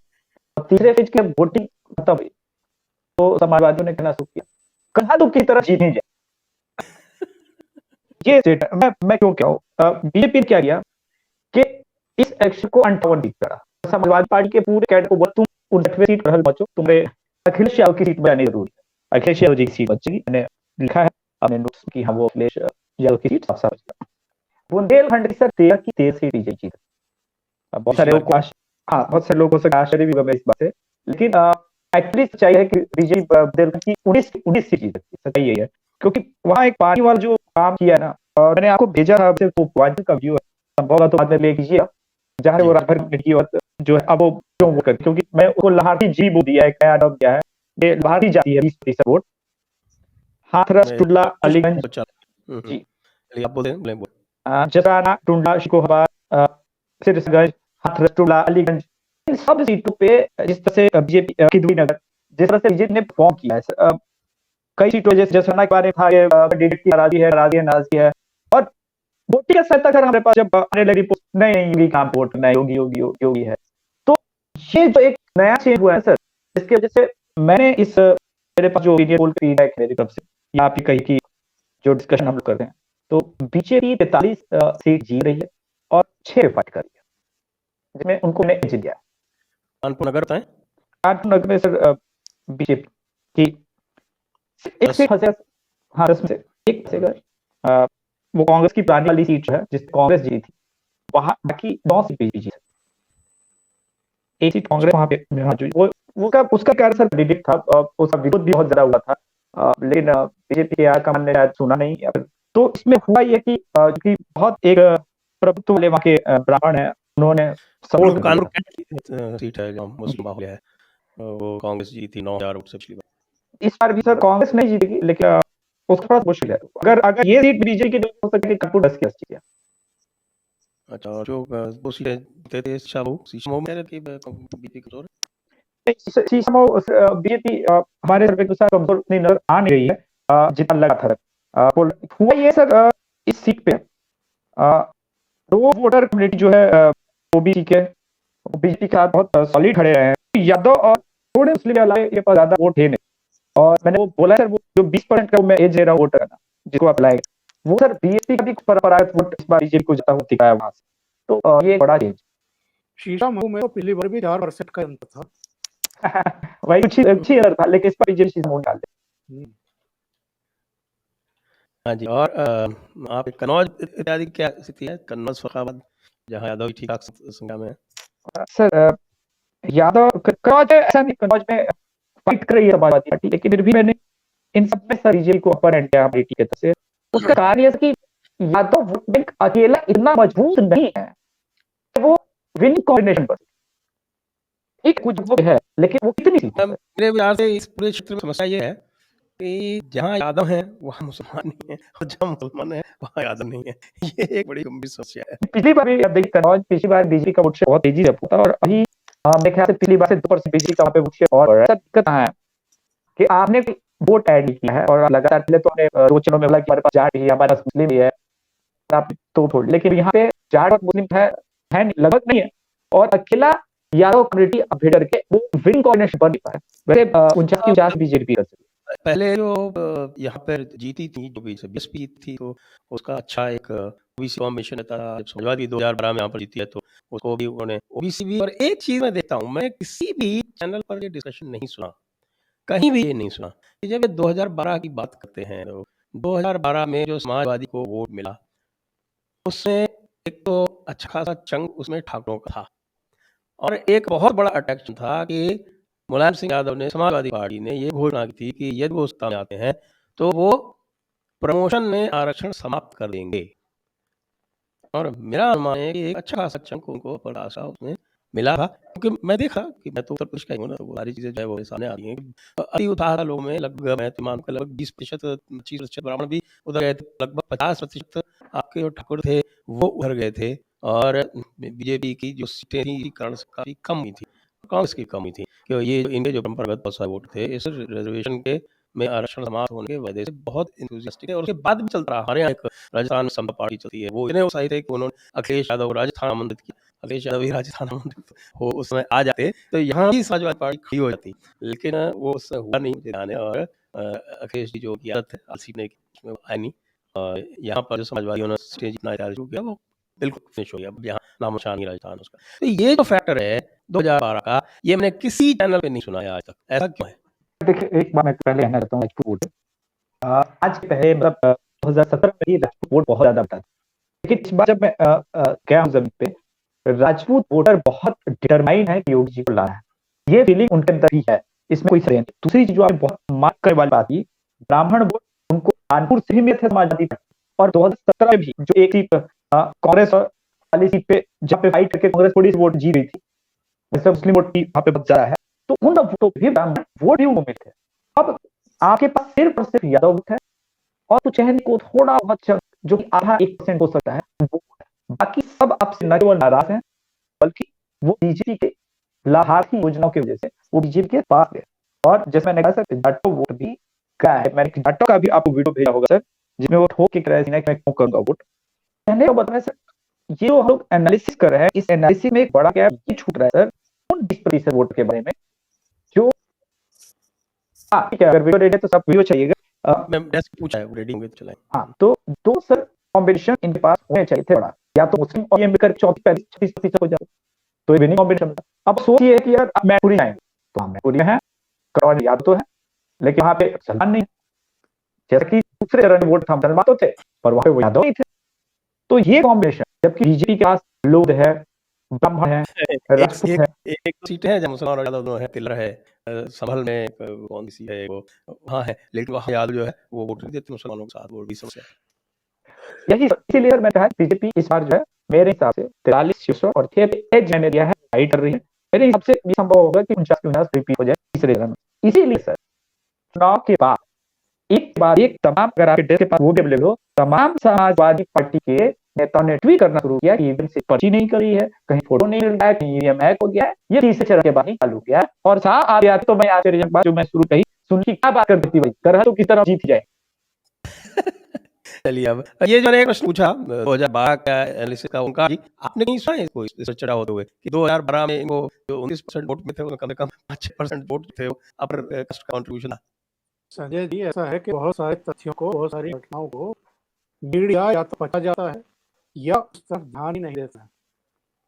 और तीसरे फेज के वोटिंग खत्म हुई तो समाजवादियों ने कहना शुरू किया कहा तो की तरह जीतें जाए। ये स्टेट मैं क्यों क्या हूँ, बीजेपी ने क्या किया कि इस इलेक्शन को 58 जीत करा। समाजवादी पार्टी के पूरे कैडर को बोला तुम 59वें सीट पर हल बचो, तुम्हें अखिलेश यादव की सीट बचानी जरूरी है। अखिलेश यादव जी की सीट बचेगी, मैंने लिखा है अपने नोट्स की, हाँ वो अखिलेश यादव की सीट साफ साफ। बुंदेलखंड की सर 13 की 13 सीट बीजेपी जीत। बहुत सारे लोगों को हाँ, बहुत सारे लोगों को आश्चर्य भी हुआ इस बात से, लेकिन एक्चुअली सच्चाई है कि बीजेपी बुंदेलखंड की 19 सीट जीत सकती है। सच्चाई यही है क्योंकि वहाँ एक पानी वाला जो काम किया ना, और मैंने आपको भेजा था तो वाइड का व्यू है, संभव तो बाद में ले लीजिए आप, जहाँ वो रात भर की बात जो है अब वो क्यों वो कर, क्योंकि मैं उसको लाहौरी जी वो दिया है, क्या नाम दिया है, ये लाहौरी जाती है 20% वोट। हाथरस, टुंडला, अलीगंज जी, आप बोल दें जसराना, टुंडला, शिकोहाबाद, सिरसगंज, हाथरस, टुंडला, अलीगंज, इन सब सीटों पे जिस तरह से बीजेपी की नगर जिस तरह से बीजेपी ने परफॉर्म किया है, कई सीटों जैसे जसराना के बारे में था ये कैंडिडेट की नाराजगी है और वोटिंग का सत्ता सर हमारे पास जब आने लगी नहीं योगी काम वोट नहीं योगी है, तो ये जो एक नया चेंज हुआ है सर, इसकी वजह से मैंने इस मेरे पास जो ओपिनियन पोल फीडबैक मेरी तरफ से या आप ही कही की जो डिस्कशन हम लोग करते हैं, तो बीजेपी 43 सीट जीत रही है और 6 फाइट कर रही है, जिसमें उनको जीत गया। कानपुर नगर है, कानपुर नगर में सर बीजेपी की एक सीट फंसेगा, हाँ 10 में से एक फंसेगा। वो कांग्रेस की पुरानी वाली सीट है जिस कांग्रेस जीती थी, वहां बाकी 9 सीट बीजेपी जीती, एक सीट कांग्रेस वहां पे वो उसका क्या सर कैंडिडेट था, उसका विरोध भी बहुत ज्यादा हुआ था, लेकिन बीजेपी के कमान ने शायद सुना नहीं। तो इसमें हुआ ये कि बहुत एक प्रभुत्व वाले वहां के ब्राह्मण है, उन्होंने सपोर्ट कानपुर सीट है जो मुस्लिम बाहुल्य है, वो कांग्रेस जीती 9000 वोट से पिछली बार। इस बार भी सर कांग्रेस नहीं जीतेगी, लेकिन उसका थोड़ा मुश्किल है। अगर ये सीट बीजेपी की हो सकती है कानपुर 10 की 80 है। अच्छा, और जो वो सीटें देते हैं शीशमऊ में रहती है बीजेपी कमजोर बीजेपी हमारे सर्वे के अनुसार कमजोर उतनी नजर आ नहीं रही है जितना लगा था। हुआ ये सर इस सीट पे दो वोटर कम्युनिटी जो है ओबीसी के बीजेपी के साथ बहुत सॉलिड खड़े रहे हैं। यादव और थोड़े मुस्लिम अलावा ये पर ज्यादा वोट है नहीं, और मैंने वो बोला सर वो जो 20% का मैं एज दे रहा हूँ वोटर का जिसको अप्लाई, वो सर बीजेपी का भी परंपरागत वोट इस बार बीजेपी को जाता हुआ दिखा है वहां से, तो ये बड़ा चेंज। शीशामऊ में तो पिछली बार भी 4% का अंतर था। वही कुछ अच्छी था, लेकिन इस बार बीजेपी शीशामऊ निकाल दे। हाँ जी, और आप कन्नौज इत्यादि क्या स्थिति है, कन्नौज फरुखाबाद जहाँ यादव ठीक ठाक संख्या में है सर यादव कन्नौज ऐसा नहीं, कन्नौज में फाइट कर रही है समाजवादी पार्टी, लेकिन फिर भी मैंने इन सब में सर बीजेपी को अपर हैंड किया पार्टी की तरफ से। उसका कारण यह कि यादव वोट बैंक अकेला इतना मजबूत नहीं है कि वो विनिंग कॉम्बिनेशन पर एक कुछ वो है, लेकिन वो कितनी मेरे विचार से इस पूरे क्षेत्र में समस्या ये है कि जहाँ यादव है वहाँ मुसलमान नहीं है और जहाँ मुसलमान है वहाँ यादव नहीं है। ये एक बड़ी गंभीर समस्या है। पिछली बार भी देखिए कन्नौज पिछली बार बीजेपी का वोट शेयर बहुत तेजी से होता, और अभी मेरे ख्याल से पिछली बार से 2% बीजेपी का वहाँ पे वोट शेयर और बढ़ रहा है। दिक्कत है कि आपने वोट ऐड किया है और लगातार पहले तो हमने दो चरणों में बोला कि हमारे पास जाट भी है, हमारे पास मुस्लिम भी है, आप तो वोट, लेकिन यहाँ पे जाट और मुस्लिम है लगभग नहीं है, और अकेला यादव कम्युनिटी अब भिड़ करके वो विनिंग कॉम्बिनेशन बन नहीं पाया। वैसे 49 बीजेपी कर सकती है। पहले जो यहाँ पर जीती थी जो बीएसपी थी तो उसका अच्छा एक ओबीसी कॉम्बिनेशन रहता था। जब समाजवादी 2012 में यहाँ पर जीती है तो उसको भी उन्होंने ओबीसी भी। और एक चीज मैं देखता हूँ, मैं किसी भी चैनल पर ये डिस्कशन नहीं सुना, कहीं भी ये नहीं सुना कि जब 2012 की बात करते हैं तो 2012 में जो समाजवादी को वोट मिला उसमें एक तो अच्छा खासा चंक उसमें ठाकुरों का था, और एक बहुत बड़ा अट्रैक्शन था कि मुलायम सिंह यादव ने, समाजवादी पार्टी ने ये घोषणा की थी कि यदि वो सत्ता में आते हैं तो वो प्रमोशन में आरक्षण समाप्त कर देंगे। और मेरा अनुमान है कि एक अच्छा खासा चंक उनको उसमें मिला था, क्योंकि मैं देखा कि मैं तो उत्तर प्रदेश का ही हूँ ना, तो वो सारी चीज़ें जो है वो सामने आ रही हैं कि अति उत्साह लोगों में, लगभग मैं तो मानूँ कि लगभग 20% 25% ब्राह्मण भी उधर गए थे, लगभग 50% आपके जो ठाकुर थे वो उधर गए थे, और बीजेपी की जो सीटें थी कारण से काफ़ी कम हुई थी, कांग्रेस की कम हुई थी, कि ये इनके जो परंपरागत बहुत सारे वोट थे इस रिजर्वेशन के में आरक्षण समाप्त होने की वजह से बहुत एंथुसियास्टिक है, और उसके बाद भी चलता रहा। हमारे यहाँ एक राजस्थान में समता पार्टी चलती है, वो इतने उत्साहित है कि उन्होंने अखिलेश यादव को राजस्थान आमंत्रित किया, अखिलेश यादव ही राजस्थान आमंत्रित हो उस समय आ जाते तो यहाँ भी समाजवादी पार्टी खड़ी हो जाती, लेकिन वो उससे हुआ नहीं मुझे ध्यान है, और अखिलेश जी जो की आदत है आलसी ने उसमें वो आए नहीं, और यहाँ पर जो समाजवादियों ने स्टेज जितना चार्ज किया वो बिल्कुल फिनिश हो गया, अब यहाँ नामोशान ही राजस्थान उसका। तो ये जो फैक्टर है 2012 का, ये मैंने किसी चैनल पे नहीं सुना है आज तक, ऐसा क्यों है? देखिए, एक बात मैं पहले कहना चाहता हूँ राजपूत वोट। आज के पहले मतलब 2017 में ही राजपूत वोट बहुत ज्यादा था, लेकिन इस बार जब मैं गया हूँ जमीन पे, राजपूत वोटर बहुत डिटरमाइन है कि योगी जी को लाना है। ये फीलिंग उनके अंदर ही है, इसमें कोई सही नहीं। दूसरी चीज जो आपने बहुत मार्क करने वाली बात की, ब्राह्मण वोट उनको कानपुर से ही मिले थे समाजवादी पार्टी, और 2017 में भी जो एक सीट कांग्रेस वाली सीट पे जहाँ पे फाइट करके कांग्रेस थोड़ी सी वोट जीत रही थी, वैसे मुस्लिम वोट की वहां पे बहुत ज्यादा है, तो उन वोटों पे भी ब्राह्मण वोट ही उनको मिले थे। अब आपके पास सिर्फ और सिर्फ यादव वोट है, और कुछ है को थोड़ा बहुत जो कि आधा 1% हो सकता है, वो बाकी सब आपसे न केवल नाराज हैं, बल्कि वो बीजेपी के लाभार्थी योजनाओं की वजह से वो बीजेपी के पास है। और जैसे मैंने कहा सर, जाटो वोट भी गया है, मैंने जाटो का भी आपको वीडियो भेजा होगा सर, जिसमें वो ठोक के कह रहे थे कि मैं क्यों करूंगा वोट। कहने को बताया सर, ये जो हम लोग एनालिसिस कर रहे हैं, इस एनालिसिस में एक बड़ा गैप ये छूट रहा है सर उन 20% वोट के बारे में जो, हाँ ठीक है, अगर वीडियो रेडी है तो सब वीडियो चाहिएगा। मैं डेस्क पूछा है, रेडी होंगे तो चलाएं। हाँ, तो दो सर कॉम्बिनेशन इनके पास होने चाहिए थे बड़ा, या तो मुस्लिम और एमपी कर 34-36% हो जाए, तो ये विनिंग कॉम्बिनेशन था। अब सोचिए कि यार अब मैनपुरी जाएंगे, तो हम मैनपुरी में है, करौली याद तो है, लेकिन वहां पे सलमान नहीं है। जैसे कि दूसरे चरण में वोट हम सलमान तो थे, पर वहां पे वो यादव नहीं थे। तो ये कॉम्बिनेशन, जबकि बीजेपी के पास लोग है, ब्राह्मण है, एक राजपूत एक है। एक सीटें हैं जहाँ मुसलमान और यादव दोनों है, पिलर है, संभल में कौन सी है वो, वहाँ है, लेकिन वहाँ यादव जो है वो वोट नहीं देते मुसलमानों के साथ, वो भी समस्या है। यही इसीलिए सर मैं कहा बीजेपी इस बार जो है मेरे हिसाब से 43 और 6 एज मैंने दिया है, फाइट कर रही है। मेरे हिसाब से ये संभव होगा कि 49 रिपीट हो जाए तीसरे रन में। इसीलिए सर चुनाव के बाद एक बाद एक तमाम, अगर आपके डेस्क के पास वो भी अवेलेबल हो, तमाम समाजवादी पार्टी के नेताओं ने ट्वीट करना शुरू किया कि ईवीएम से पर्ची नहीं करी है, कहीं फोटो नहीं मिल रहा है, कहीं ईवीएम हैक हो गया है। ये तीसरे चरण के बाद ही चालू किया है। और साहब आप याद तो मैं आश्चर्यजनक बात जो मैं शुरू कही सुन की क्या बात कर देती भाई, कर तो किस तरह जीत जाए। चलिए, अब ये जो मैंने एक प्रश्न पूछा 2012 का एनालिसिस का, उनका भी आपने कहीं सुना है इसको, इस चर्चा होते हुए कि 2012 में इनको जो 19% वोट में थे, उनमें कम से कम 5-6% वोट थे वो अपर कास्ट कंट्रीब्यूशन था। संजय जी, ऐसा है कि बहुत सारे तथ्यों को, बहुत सारी घटनाओं को मीडिया या तो पचा जाता है या उस तरफ ध्यान ही नहीं देता है।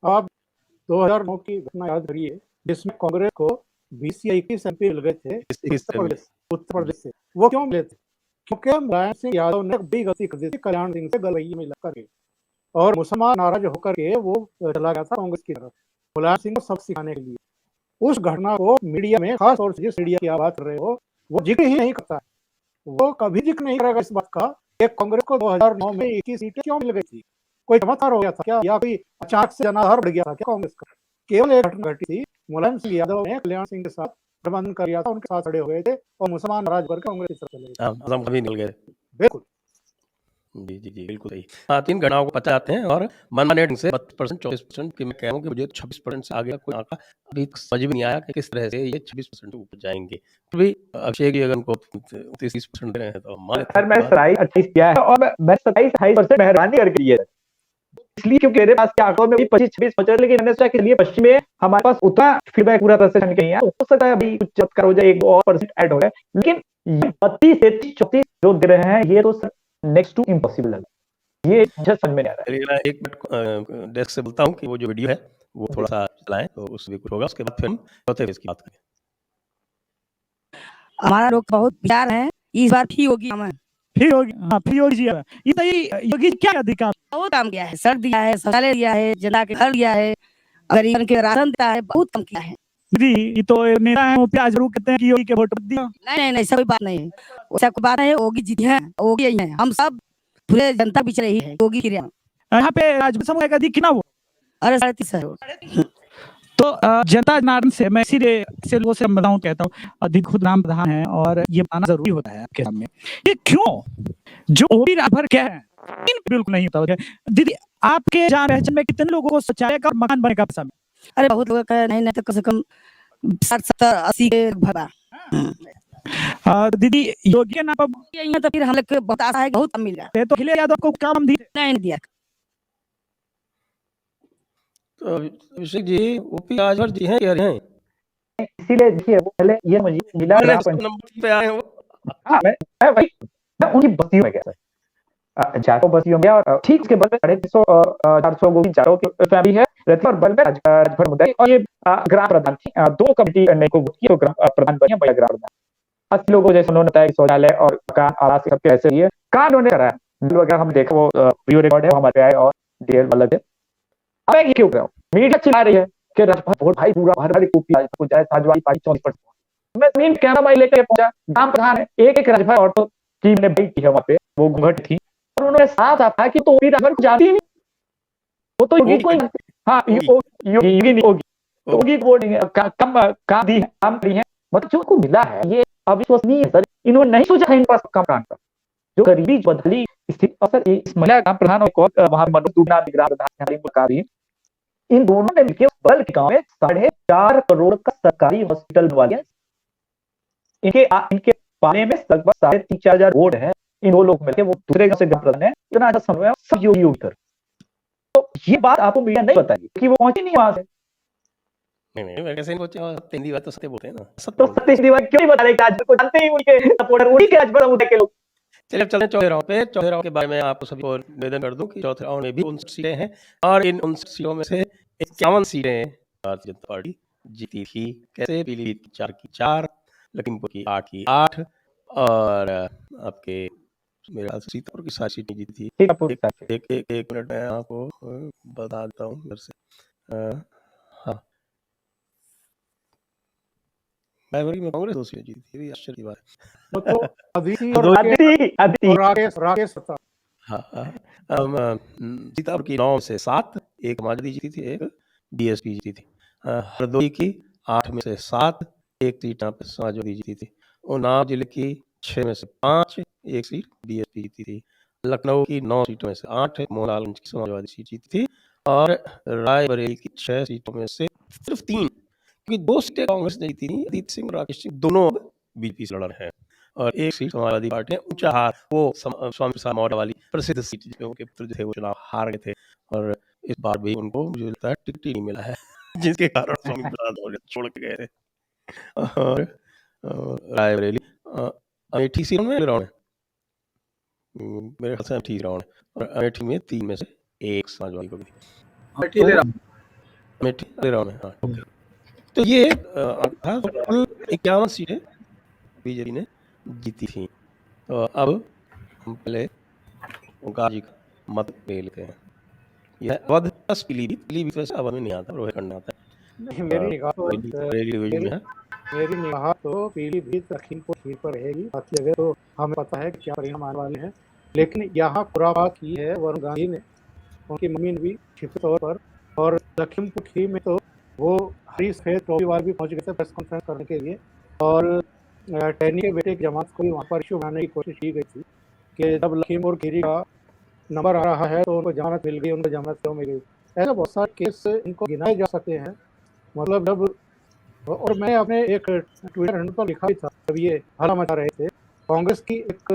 आप 2009 की घटना याद करिए, जिसमें कांग्रेस को 20 या 21 एमपी मिल गए थे उत्तर प्रदेश से। वो क्यों मिले थे? क्योंकि मुलायम सिंह यादव ने बड़ी गलती कर दी थी कल्याण सिंह से गलवैये में लग करके, और मुसलमान नाराज होकर के वो चला गया था कांग्रेस की तरफ, मुलायम सिंह को सब सिखाने के लिए। उस घटना को मीडिया में, खास तौर से जिस मीडिया की आप बात कर रहे हो, वो जिक्र ही नहीं करता है। वो कभी जिक्र नहीं करेगा इस बात का कि कांग्रेस को 2009 में 21 सीटें क्यों मिल गई थी। कोई चमत्कार हो गया था क्या, या कोई अचानक से जनाधार बढ़ गया था क्या कांग्रेस का? केवल एक घटना घटी थी, मुलायम सिंह यादव ने कल्याण सिंह के साथ प्रबंधन कर दिया था, उनके साथ खड़े हो गए थे और मुसलमान नाराज होकर कांग्रेस की तरफ चले गए। आजम कभी निकल गए। बिल्कुल जी जी जी, बिल्कुल सही। हाँ, 3 गणनाओं को पता जाते हैं, और मनमाने ढंग से 32% 24% की मैं कह रहा हूँ कि मुझे 26% से आगे का कोई आंकड़ा अभी तक समझ में नहीं आया कि किस तरह से ये 26% ऊपर जाएंगे। फिर भी अक्षय जी अगर उनको 30% दे रहे हैं तो मान लेते सर हैं। मैं 27-28 किया है, और मैं 27-28% मेहरबानी करके लिए, इसलिए क्योंकि मेरे पास के आंकड़ों में भी 25-26 बचा, लेकिन मैंने सोचा कि लिए पश्चिम में हमारे पास उतना फीडबैक पूरा तरह से नहीं है, हो सकता है अभी कुछ चमत्कार हो जाए, 1-2% ऐड हो जाए, लेकिन ये 32-33-34 जो दे रहे हैं, ये तो सर नेक्स्ट टू इम्पॉसिबल है। ये मुझे समझ में नहीं आ रहा है। चलिए, मैं एक मिनट डेस्क से बोलता हूँ कि वो जो वीडियो है वो थोड़ा सा चलाएं, तो उसमें कुछ होगा, उसके बाद फिर हम चौथे फेज की बात करें। हमारा लोग बहुत विचार है, इस बार भी होगी हमें फिर होगी, हाँ फिर योगी जी है। ये तो योगी जी क्या अधिकार, बहुत काम किया है, सड़क दिया है, शौचालय दिया है, जनता के घर दिया है, गरीबन के राशन दिया है, बहुत काम किया है। दीदी ये तो नेता है, वो प्याज जरूर कहते हैं कि योगी के वोट दिया। नहीं नहीं नहीं, ऐसा कोई बात नहीं है, ऐसा कोई बात नहीं है। योगी जीती है, योगी यही है, हम सब पूरे जनता पीछे रही है, योगी की यहाँ पे राजपूत समूह का दिख ना वो, अरे 3.5 करोड़। तो जनता जनार्दन से मैं इसीलिए ऐसे लोगों से मिला हूँ, कहता हूँ दीदी खुद नाम प्रधान है और ये बताना जरूरी होता है आपके सामने, ये क्यों जो ओबी राजभर क्या है इन बिल्कुल नहीं होता है। दीदी आपके जहाँ रहचन में कितने लोगों को शौचालय का मकान बनेगा पैसा में? अरे बहुत लोग कहे नहीं नहीं तो कम से कम 60-70-80 के भरा। दीदी योगी के नाम पर ये तो फिर हम लोग को बहुत आशा है कि बहुत कम मिल जाए। तो अखिलेश यादव को काम दिए नहीं दिया। तो अभिषेक जी ओपी राजभर जी हैं, कह रहे हैं इसीलिए देखिए वो पहले ये समझिए जिला ग्राम पंचायत नंबर पे आए हैं वो। हाँ मैं वही मैं उनकी बस्तियों में गया सर, 400 बस्तियों में गया और ठीक उसके बगल में 350 400 गोविंद चारों की फैमिली है रहती है और बगल में राजभर मुद्दा और ये ग्राम प्रधान थी, 2 कमेटी ने को वोट किया तो ग्राम प्रधान बनी महिला ग्राम प्रधान। 80 लोगों जैसे उन्होंने बताया शौचालय और मकान आवास सबके ऐसे ही है कहाँ उन्होंने कराया वगैरह हम देखो वो वीडियो रिकॉर्ड है हमारे आए और डीएल वाला है। अब ये क्यों कर रहा हूँ मीडिया चिल्ला रही है कि राजभर वोट भाई पूरा भर भर कॉपी जाए समाजवादी पार्टी 40%। मैं जमीन कैमरा माई लेकर पहुंचा, ग्राम प्रधान है एक राजभर औरतों की मैंने बेटी है वहां पे वो घूंघट थी और उन्होंने साफ कहा कि तो ओबी राजभर को जाती नहीं, वो तो योगी को हाँ योगी नहीं होगी तो योगी वोट कम काम दी है काम करी है मतलब जो को मिला है ये अविश्वसनीय है सर। इन्होंने नहीं सोचा था इन पास कम प्रांत का जो गरीबी बदली स्थिति और सर इस महिला ग्राम प्रधान और वहां मनोज दुबना ग्राम प्रधान इन दोनों ने मिलकर बल के गांव में 4.5 करोड़ का सरकारी हॉस्पिटल बनवा दिया। इनके पाने में लगभग 3,500 वोट है। इन वो लोग मिलकर वो दूसरे गांव से ग्राम प्रधान है इतना अच्छा समन्वय सब योगी उधर। तो ये बात आपको मीडिया नहीं बताई कि वो पहुंची नहीं वहां से। नहीं मैं कैसे नहीं पहुंचा, सत्येंद्र बात तो सत्य बोलते हैं ना। तो सत्येंद्र क्यों नहीं बता रहे राजभर को जानते ही उनके सपोर्टर उन्हीं के राजभर मुद्दे के लोग। चलिए अब चलते हैं चौथे राउंड पे। चौथे राउंड के बारे में आपको सभी को निवेदन कर दूं कि चौथे राउंड में भी 59 सीटें हैं और इन 59 सीटों में से 51 सीटें भारतीय जनता पार्टी जीती थी। कैसे? पीलीभीत की 4 की 4, लखीमपुर की 8 की 8 और आपके मेरे ख्याल से सीतापुर की 7 सीटें जीती थी। एक मिनट में आपको बता देता हूँ इधर से। हाँ रायबरेली में कांग्रेस 2 सीटें जीती थी, ये आश्चर्य की बात है। वो तो अदिति दो और राकेश सत्ता। हाँ सीतापुर की 9 में से 7, एक माजरी जीती थी, एक बीएसपी जीती थी। हरदोई की 8 में से 7, एक सीट यहाँ पे समाजवादी जीती थी। उन्नाव जिले की 6 में से 5, एक सीट बीएसपी जीती थी। लखनऊ की 9 सीटों में से 8, मोहनलालगंज की समाजवादी सीट जीती थी और रायबरेली की 6 सीटों में से सिर्फ 3 क्योंकि 2 सीटें कांग्रेस ने जीती थी। अजीत सिंह और राकेश सिंह दोनों अब बीजेपी से लड़ रहे हैं और एक सीट समाजवादी पार्टी ने ऊंचा हार वो स्वामी प्रसाद मौर्य वाली प्रसिद्ध सीट जिसमें उनके पुत्र जो थे वो चुनाव हार गए थे और इस बार भी उनको मुझे लगता है टिकट ही नहीं मिला है जिसके कारण स्वामी प्रसाद मौर्य छोड़ के गए थे। और रायबरेली अमेठी सीट में राउंड है, मेरे ख्याल से अमेठी राउंड है और अमेठी में 3 में से 1 समाजवादी को भी अमेठी राउंड है। हाँ तो ये था कुल 51 सीटें बीजेपी ने जीती थी। तो अब हम पहले ओंकार जी का मत ले लेते हैं। यह अवध प्लस पीलीभीत वैसे अवध में नहीं आता, रोहितखंड में आता है। मेरी निगाह तो पीलीभीत लखीमपुर खीर पर रहेगी, बाकी जगह तो हमें पता है कि क्या परिणाम आने वाले हैं। लेकिन यहाँ खुराबात की है वरुण गांधी ने, उनकी मम्मी ने भी छिपे तौर पर, और लखीमपुर खीर में तो वो हरीश सफेद टोपीवाल भी पहुँच गए थे प्रेस कॉन्फ्रेंस करने के लिए और टहनी के बेटे की जमात को भी वहाँ पर इशू बनाने की कोशिश की गई थी कि जब लखीमपुर खीरी का नंबर आ रहा है तो उनको जमानत मिल गई, उनको जमानत क्यों मिल गई। ऐसे बहुत सारे केस इनको गिनाए जा सकते हैं। मतलब जब और मैंने अपने एक ट्विटर हैंडल पर लिखा भी था जब ये हल्ला मचा रहे थे, कांग्रेस की एक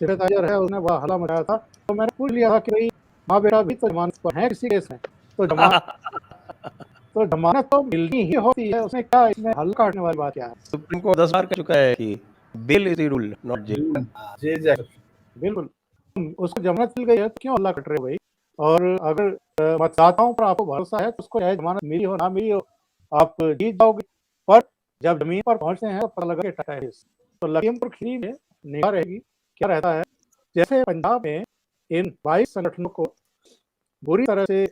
सिंपैथाइजर है उसने वह हल्ला मचाया था तो मैंने पूछ लिया था कि भाई माँ बेटा भी तो जमानत पर है किसी केस में, तो जमानत तो मिलनी ही होती है, उसने क्या इसमें हल काटने वाली बात क्या है। सुप्रीम कोर्ट 10 बार कह चुका है कि bail is the rule not jail. बिल्कुल उसको जमानत मिल गई है तो क्यों हल्ला कट रहे हो भाई। और अगर मतदाताओं पर आपको भरोसा है तो उसको चाहे जमानत मिली हो ना मिली हो आप जीत जाओगे, पर जब जमीन पर पहुंचते हैं तो पता लगा कि तो लखीमपुर खीरी में निगाह रहेगी क्या रहता है। जैसे पंजाब में इन 22 संगठनों को बुरी तरह से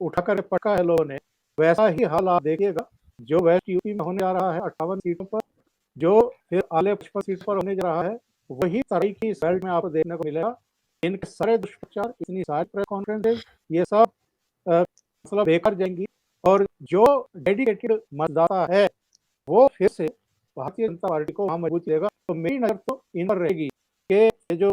उठाकर पटका है लोगों ने, वैसा ही हाल आप देखिएगा जो वेस्ट यूपी में होने जा रहा है 58 सीटों पर, जो फिर आले 55 सीट पर होने जा रहा है, वही तरह की रिजल्ट में आपको देखने को मिलेगा। इनके सारे दुष्प्रचार, इतनी सारी प्रेस कॉन्फ्रेंसेज, ये सब मतलब बेकार जाएंगी और जो डेडिकेटेड मतदाता है वो फिर से भारतीय जनता पार्टी को वहाँ मजबूत करेगा। तो मेरी नज़र तो इन पर रहेगी कि ये जो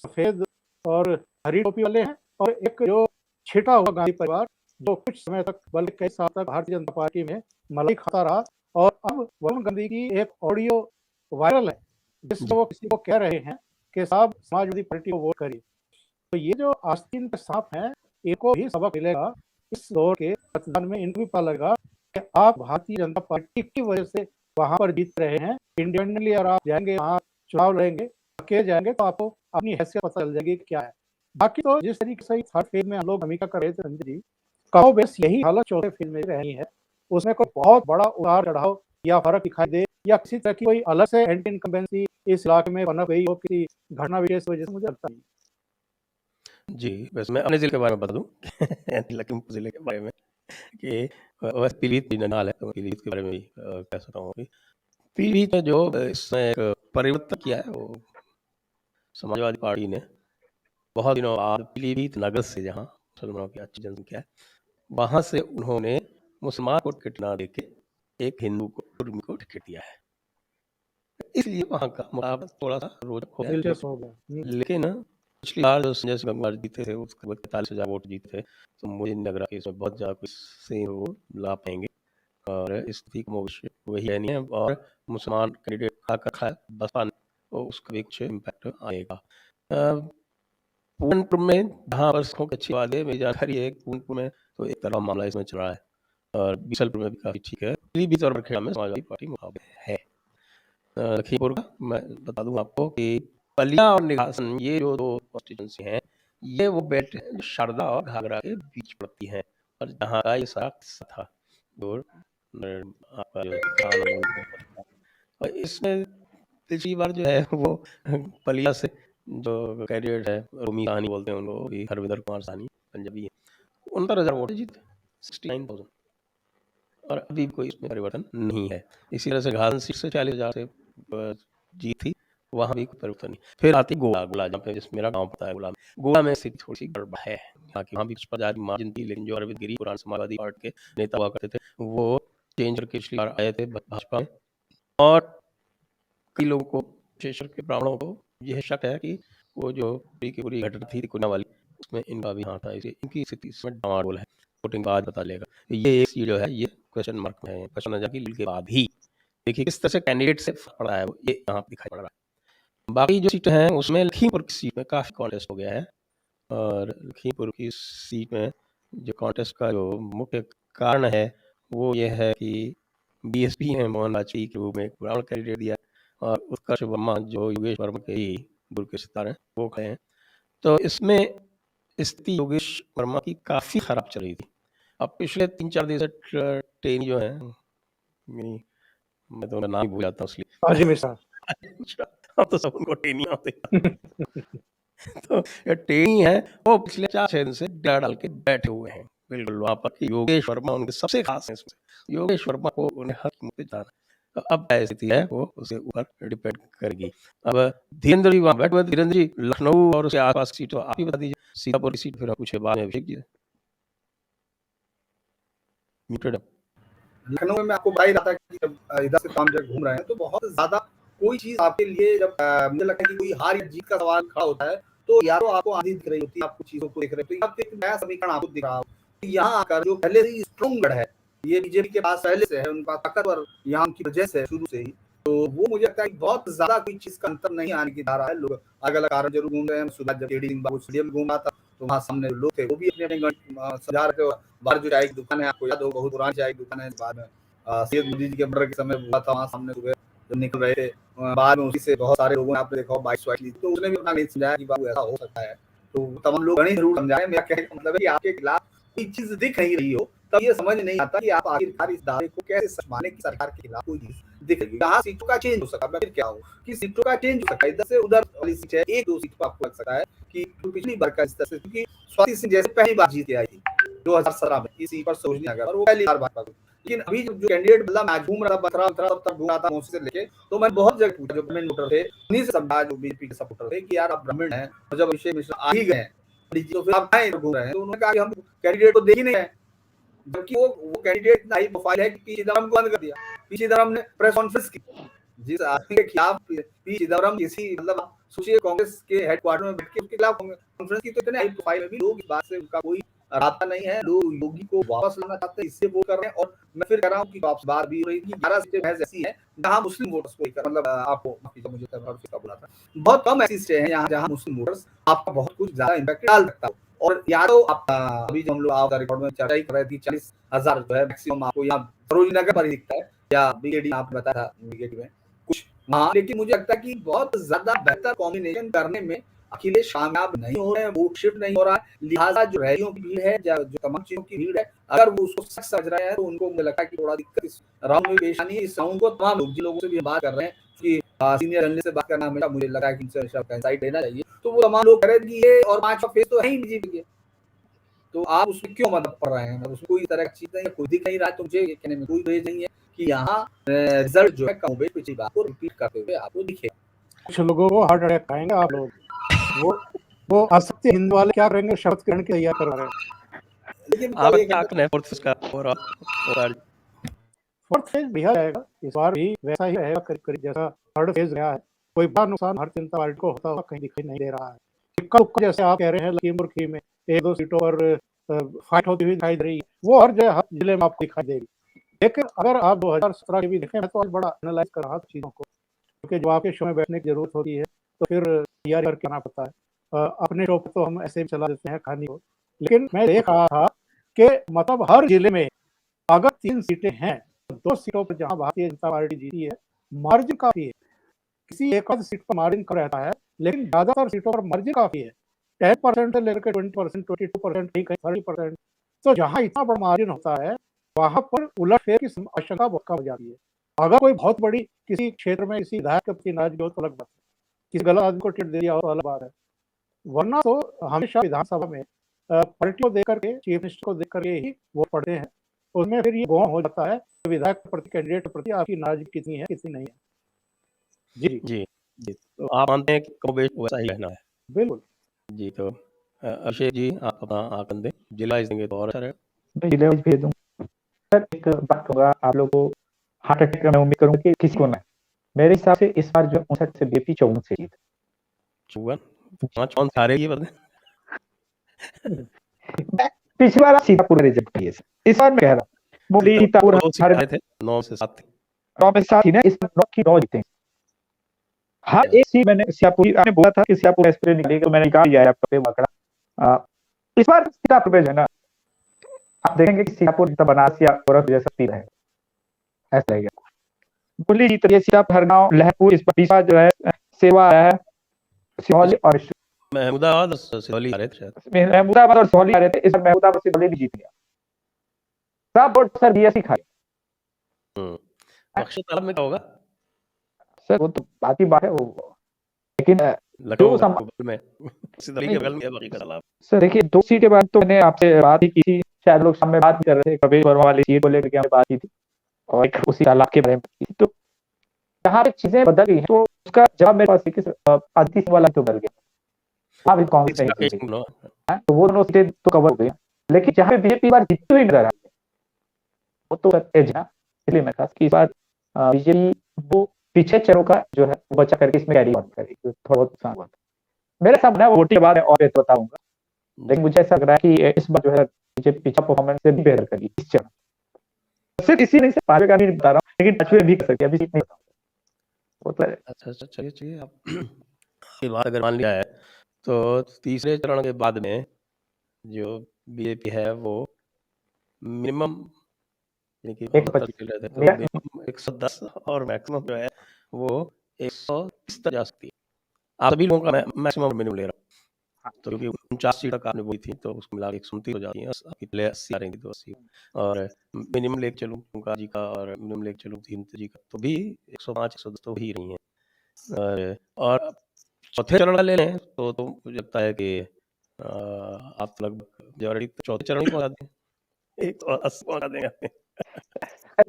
सफ़ेद और हरी टोपी वाले हैं और एक जो छिटा हुआ गांधी परिवार जो कुछ समय तक बल्कि कई साल तक भारतीय जनता पार्टी में मलाई खाता रहा और अब वरुण गांधी की एक ऑडियो वायरल है जिसमें वो किसी को कह रहे हैं कि साहब समाजवादी पार्टी को वोट करिए। तो ये जो आस्तीन के सांप हैं इनको भी सबक मिलेगा इस दौर के मतदान में। इनको भी पता लगेगा कि आप भारतीय जनता पार्टी की वजह से वहां पर जीत रहे हैं। इंडिपेंडेंटली अगर आप जाएंगे वहां चुनाव लड़ेंगे अकेले जाएंगे तो आपको अपनी हैसियत पता चल जाएगी क्या है। बाकी तो जिस तरीके से थर्ड फेज में हम लोग भूमिका कर रहे थे संजय जी कहो बेस यही हालत चौथे फेज में रहनी है। उसमें कोई बहुत बड़ा उतार चढ़ाव या फर्क दिखाई दे या किसी तरह की कोई अलग से एंटी इनकम्बेंसी इस इलाके में बना गई हो किसी घटना विशेष वजह से मुझे लगता नहीं। जी, वैसे मैं अपने ज़िले के बारे में बता दूँ लखीमपुर ज़िले के बारे में कि वैसे पीलीभीत भी ननाल है, तो मैं पीलीभीत के बारे में भी कह सकता हूँ कि पीलीभीत में जो इसने एक परिवर्तन किया है वो समाजवादी पार्टी ने बहुत दिनों बाद पीलीभीत नगर से जहाँ मुसलमानों की अच्छी जनसंख्या है वहाँ से उन्होंने मुसलमान को टिकट ना देके एक हिंदू को कुर्मी को टिकट दिया है। इसलिए वहाँ का मुकाबला थोड़ा सा रोचक हो गया। दिलचस्प हो गया। लेकिन पिछली बार जो संजय सिंह गंगवार जीते थे उसके बाद 45,000 वोट जीते थे तो मुझे नहीं लग रहा कि इसमें बहुत ज़्यादा कुछ से वो ला पाएंगे और स्थिति का भविष्य वही रहनी है और मुसलमान कैंडिडेट खा रखा है बसपा ने तो उसका भी कुछ इम्पैक्ट आएगा। पूरनपुर में जहाँ वर्षों की अच्छी बात है मेरी जानकारी है पूरनपुर में तो एक तरह मामला इसमें चल रहा है और बीसलपुर में भी काफ़ी ठीक है। पीलीभीत और बरखेड़ा में समाजवादी पार्टी मुकाबले है। लखीमपुर का मैं बता दूं आपको कि पलिया और निघासन ये जो दो कॉन्स्टिट्यूंसी हैं ये वो बेल्ट है जो शारदा और घाघरा के बीच पड़ती हैं और जहाँ का ये सारा किस्सा था जो आपका जो था और इसमें पिछली बार जो है वो पलिया से जो कैंडिडेट है रोमी साहनी बोलते हैं उनको भी हरविंदर कुमार साहनी पंजाबी है 69,000 वोट जीते 69,000 और अभी कोई इसमें परिवर्तन नहीं है। इसी तरह से घासन सीट से 40,000 से जीत थी वहाँ भी कोई परिवर्तन नहीं। फिर आती गोला जहाँ पे जिस मेरा गाँव पता है गोला में स्थिति थोड़ी सी गड़बड़ है ताकि वहाँ भी कुछ प्रजाति मार्जिन थी लेकिन जो अरविंद गिरी पुराने समाजवादी पार्टी के नेता हुआ करते थे वो चेंज करके पिछली बार आए थे भाजपा में और कई लोगों को विशेष करके ब्राह्मणों को यह शक है कि वो जो पूरी की पूरी घटना थी कुना वाली उसमें इनका भी हाथ था इसलिए इनकी स्थिति इसमें डामाडोल है। वोटिंग बाद पता चलेगा ये एक चीज जो है ये क्वेश्चन मार्क में है। क्वेश्चन नजर की के बाद ही देखिए किस तरह से कैंडिडेट से फर्क पड़ा है ये यहाँ दिखाई पड़ रहा है। बाकी जो सीटें हैं उसमें लखीमपुर की सीट में काफ़ी कॉन्टेस्ट हो गया है और लखीमपुर की सीट में जो कॉन्टेस्ट का जो मुख्य कारण है वो ये है कि बीएसपी ने मोहन वाजपेयी के रूप में एक ब्राह्मण कैंडिडेट दिया और उत्कर्ष वर्मा जो योगेश वर्मा के ही गुरु के सितारे वो खड़े हैं। तो इसमें स्थिति योगेश वर्मा की काफ़ी ख़राब चल रही थी। अब पिछले 3-4 दिन से ट्रेन जो है मैं तो नाम ही भूल जाता हूँ इसलिए अब तो सब उनको टेनी आते तो ये टेनी है वो पिछले 4-6 दिन से डाल के बैठे हुए हैं बिल्कुल वहाँ पर कि योगेश वर्मा उनके सबसे खास हैं इसमें योगेश वर्मा को उन्हें हर कीमत पे जाना। तो अब क्या स्थिति है वो उसके ऊपर डिपेंड करेगी। अब धीरेन्द्र जी वहाँ बैठे हुए धीरेन्द्र जी लखनऊ और उसके आसपास की सीट आप ही बता दीजिए सीतापुर की सीट फिर पूछे बाद में अभिषेक जी म्यूटेड है। लखनऊ में मैं आपको बता ही रहा था कि जब इधर से तमाम जगह घूम रहे हैं तो बहुत ज्यादा कोई चीज आपके लिए जब मुझे लगता है कि कोई हार या जीत का सवाल खड़ा होता है तो या तो आपको आंधी दिख रही होती है आपको चीजों को देख रहे हो तो एक नया समीकरण आपको दिख रहा हो यहाँ आकर जो पहले से ही स्ट्रॉन्ग है ये बीजेपी के पास पहले से है उनका ताकतवर यहाँ उनकी प्रेजेंस है शुरू से ही तो वो मुझे लगता है कि बहुत ज्यादा कोई चीज का अंतर नहीं आने की जा रहा है। लोग अलग अलग कारण जरूर घूम रहे हैं। सुबह जब स्टेडियम घूम रहा था तो वहाँ सामने लोग थे वो भी अपने अपने सजा रहे थे। बाहर जो चाय की दुकान है आपको याद हो बहुत पुरानी चाय की दुकान है बाद में सैयद मोदी जी के मर्डर के समय हुआ था वहाँ सामने सुबह जब निकल रहे थे बाद में उसी से बहुत सारे लोगों ने आपने देखा बाइक स्वाइक ली तो उसने भी अपना गणित समझाया कि बाबू ऐसा हो सकता है तो तमाम लोग गणित जरूर समझाए। मेरा कहने का मतलब है कि आपके खिलाफ कोई चीज दिख नहीं रही हो तब ये समझ नहीं आता कि आप आखिरकार इस दावे को कैसे सच माने कि सरकार के खिलाफ कोई चीज दिख रही है। यहाँ सीटों का चेंज हो सकता है फिर क्या हो कि सीटों का चेंज हो सकता है इधर से उधर वाली सीट है 1-2 सीट पर आपको लग सकता है कि पिछली बार का इस तरह से क्योंकि स्वाति सिंह जैसे पहली बार जीत के आई थी 2017 में इस सीट पर सोचने लगा और वो पहली बार भाजपा को लेकिन अभी जो कैंडिडेट बदला मैं घूम रहा था तब तक घूम रहा था मौसी से लेके तो मैं बहुत जगह पूछा जो ब्राह्मण वोटर थे उन्हीं से समझा जो बीजेपी के सपोर्टर थे कि यार आप ब्राह्मण हैं और जब अभिषेक मिश्रा आ ही गए तो फिर आप काहे घूम रहे हैं तो उन्होंने कहा कि हम कैंडिडेट को देख ही नहीं है जबकि वो कैंडिडेट इतना हाई प्रोफाइल है कि पी चिदम्बरम को बंद कर दिया। पी चिदम्बरम ने प्रेस कॉन्फ्रेंस की, जिस आदमी के खिलाफ पी चिदम्बरम किसी मतलब सोचिए कांग्रेस के हेडक्वार्टर में बैठ के उसके खिलाफ कॉन्फ्रेंस की, तो इतने हाई प्रोफाइल में भी लोग इस बात से उनका कोई रास्ता नहीं है। लोग योगी को वापस लाना चाहते हैं, इससे वो कर रहे हैं। और मैं फिर कह रहा हूँ कि आपसे बात भी हो रही थी, 11 सीटें महज ऐसी हैं जहां मुस्लिम वोटर्स को लेकर मतलब आपको मुझे बोला था, बहुत कम ऐसी सीटें हैं यहाँ जहां मुस्लिम वोटर्स आपका बहुत कुछ ज्यादा इम्पैक्ट डाल सकता हो। और या तो आप अभी जो हम लोग आप रिकॉर्ड में चर्चा ही कर रहे थे 40,000 जो है मैक्सिमम आपको यहाँ सरोजनी नगर पर ही दिखता है, या बीजेडी आपने बताया था बीजेडी में कुछ वहाँ। लेकिन मुझे लगता है कि बहुत ज्यादा बेहतर कॉम्बिनेशन करने में अखिलेश कामयाब नहीं हो रहे हैं, वोट शिफ्ट नहीं हो रहा है। लिहाजा जो रैलियों की भीड़ है, जो तमाम चीजों की भीड़ है, अगर वो उसको सच समझ रहे हैं तो उनको मुझे लगता है कि थोड़ा दिक्कत इस राउंड में पेश आनी है। इस राउंड को तमाम लोग जिन लोगों से भी बात कर रहे हैं कि सीनियर जर्नलिस्ट से बात करना हमेशा मुझे लगा है कि इनसे इंसाइट लेना चाहिए, तो वो तमाम लोग कह रहे हैं कि ये और 5 फेज तो है ही बीजेपी के, तो आप उसमें क्यों मदद कर रहे हैं? मतलब उसमें कोई तरह की चीज नहीं है, कोई दिख नहीं रहा है। तो मुझे कहने में कोई वजह नहीं है कि यहाँ रिजल्ट जो है कम बेश पिछली बात को रिपीट करते हुए आपको दिखेगा। कुछ लोगों को हार्ट अटैक आएंगे, आप लोग वो असत्य हिंद वाले क्या करेंगे, शपथ ग्रहण की तैयार कर रहे हैं। लेकिन आप क्या आंकड़े फोर्थ का फोर्थ फेज भी आएगा इस बार भी वैसा ही रहेगा करीब करीब जैसा थर्ड फेज रहा है। कोई बड़ा नुकसान भारतीय जनता पार्टी को होता हुआ कहीं दिखाई नहीं दे रहा है। इक्का दुक्का जैसे आप कह रहे हैं लखीमपुर खीरी में 1-2 सीटों पर फाइट होती हुई दिखाई दे रही है, वो हर जगह हर जिले में आपको दिखाई देगी। लेकिन अगर आप 2017 के भी देखें, मैं तो आज बड़ा एनालाइज कर रहा था चीज़ों को, क्योंकि जब आपके शो में बैठने की जरूरत होती है तो फिर तैयारी करके आना पड़ता है। अपने शो पर तो हम ऐसे भी चला देते हैं कहानी को, लेकिन मैं देख रहा था कि मतलब हर जिले में अगर 3 सीटें हैं तो 2 सीटों पर जहां भारतीय जनता पार्टी जीती है मार्जिन काफी है। किसी एक आध सीट पर मार्जिन कम रहता है, लेकिन ज्यादातर सीटों पर मार्जिन काफी है, 10% से लेकर 20%, 22%, कहीं 30%। तो जहां इतना बड़ा मार्जिन होता है वहां पर उलटफेर की आशंका बहुत कम हो जाती है। अगर कोई बहुत बड़ी किसी क्षेत्र में किसी विधायक के प्रति नाराजगी हो तो अलग बात है, किसी गलत आदमी को टिकट दे दिया हो तो अलग बात है, वरना तो हमेशा विधानसभा में पार्टी को देख करके, चीफ मिनिस्टर को देख करके ही वोट पड़ते हैं। उसमें फिर ये गौण हो जाता है कि विधायक के प्रति, कैंडिडेट के प्रति आपकी नाराजगी कितनी है कितनी नहीं है। जी जी जी, तो आप मानते हैं कि कमोबेश वैसा ही रहना है? बिल्कुल जी, तो अभिषेक जी आप अपना आंकलन दें, जिला देंगे तो और अच्छा रहेगा। जिले वाइज भेज दूं सर। एक बात होगा, आप लोगों को हार्ट अटैक का मैं उम्मीद करूंगा कि किसी को ना। मेरे हिसाब से इस बार जो 59 से बीजेपी 54 से जीत 54 5 हारेगी बस। पिछली बार सीतापुर रिजल्ट किए इस बार मैं कह रहा हूँ मोदी सीतापुर हारे थे 9 से 7 9 में 7 ही ना, इस 9 की 9 जीते। हर एक सीट मैंने सीतापुर, आपने बोला था कि सीतापुर एस्पिरेंट निकलेगा, तो मैंने निकाल दिया है आपका आंकड़ा। इस बार सीतापुर पे जो है ना, आप देखेंगे कि सीतापुर बनारस या गोरखपुर जैसा सीट है, ऐसा रहेगा। दिल्ली जीत रही है, सीतापुर, हरगांव, लहरपुर, इस बार जो है सेवा है, सिहोली और महमूदाबाद और सिरौली आ रहे थे शायद। महमूदाबाद और सिहोली आ रहे थे, इस बार महमूदाबाद सिहोली भी जीत गया। सब वोट सर बीएसपी खाए। अक्षय तालाब में क्या होगा सर? वो तो बात ही बात है वो, लेकिन लखनऊ में सिरौली के बगल में है बाकी का तालाब। सर देखिए 2 सीट के बाद तो मैंने आपसे बात ही की थी, शायद लोग सामने बात कर रहे थे, कबीर वर्मा वाली सीट को लेकर के हमने बात की थी और एक उसी तालाब के बारे में की थी। तो जहाँ पे चीजें बदल गई हैं तो उसका जवाब मेरे पास है कि आदित्य सिंह वाला तो बदल गया। आप कांग्रेस नहीं, तो वो दोनों सीटें तो कवर हो गई, लेकिन जहाँ पे बीजेपी बार जीतती हुई नजर आ रही है वो तो एज है। इसलिए मैं कहा कि इस बार बीजेपी वो पीछे चरों का जो है वो बचा करके इसमें कैरी ऑन करेगी, थोड़ा बहुत नुकसान हुआ। मेरे सामने वोटिंग के बाद मैं और बताऊंगा, लेकिन मुझे ऐसा लग रहा है कि इस बार जो है बीजेपी पिछला परफॉर्मेंस से भी बेहतर करेगी इस चरण। सिर्फ इसी नहीं से 5वें का नहीं बता रहा हूँ, लेकिन 5वें भी कर सकती है, अभी सीट नहीं बताऊंगा। अच्छा चलिए आप ये बात अगर मान लिया है तो तीसरे चरण के बाद में जो बीजेपी है वो मिनिमम यानी कि 110 और मैक्सिमम जो है वो 130 तक जा सकती है। आप सभी लोगों का मैक्सिमम मिनिमम ले रहा हूँ, तो क्योंकि 49 सीट तक आपने बोली थी तो उसको मिला के 129 हो जाती है, आपकी पहले 80 आ रही थी तो 80 और मिनिमम लेके चलूँ उनका जी का और मिनिमम लेके चलूँ तीन जी का तो भी 105 110 तो ही रही हैं। और चौथे चरण का ले लें तो मुझे लगता है कि आप लगभग मेजॉरिटी तो चौथे चरण ही पहुंचा दें, 180 पहुंचा देंगे।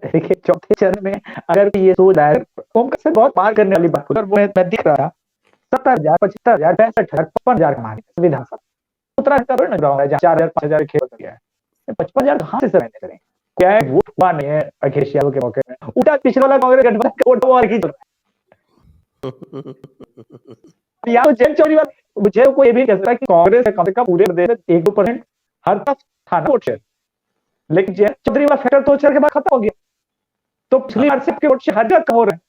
देखिए चौथे चरण में अगर ये सोच रहा है ओम से बहुत मार करने वाली बात वो मैं दिख रहा था 70,000 75,000 65,000 55,000 कमाने विधानसभा उतना 4,000 5,000 खेल गया है। 55,000 कहाँ से सर्वे करें? क्या है, वोट हुआ नहीं है अखिलेश यादव के मौके में, उल्टा पिछले वाला कांग्रेस गठबंधन का वोट हुआ और की या तो जेल चोरी वाला, मुझे कोई ये भी कह सकता है कि कांग्रेस कम से कम पूरे प्रदेश में 1-2% हर तरफ था ना वोट शेयर, लेकिन जय चौधरी वाला फैक्टर तो चल के बाद खत्म हो गया। तो पिछली बार से आपके वोट शेयर हर जगह कम हो रहे हैं,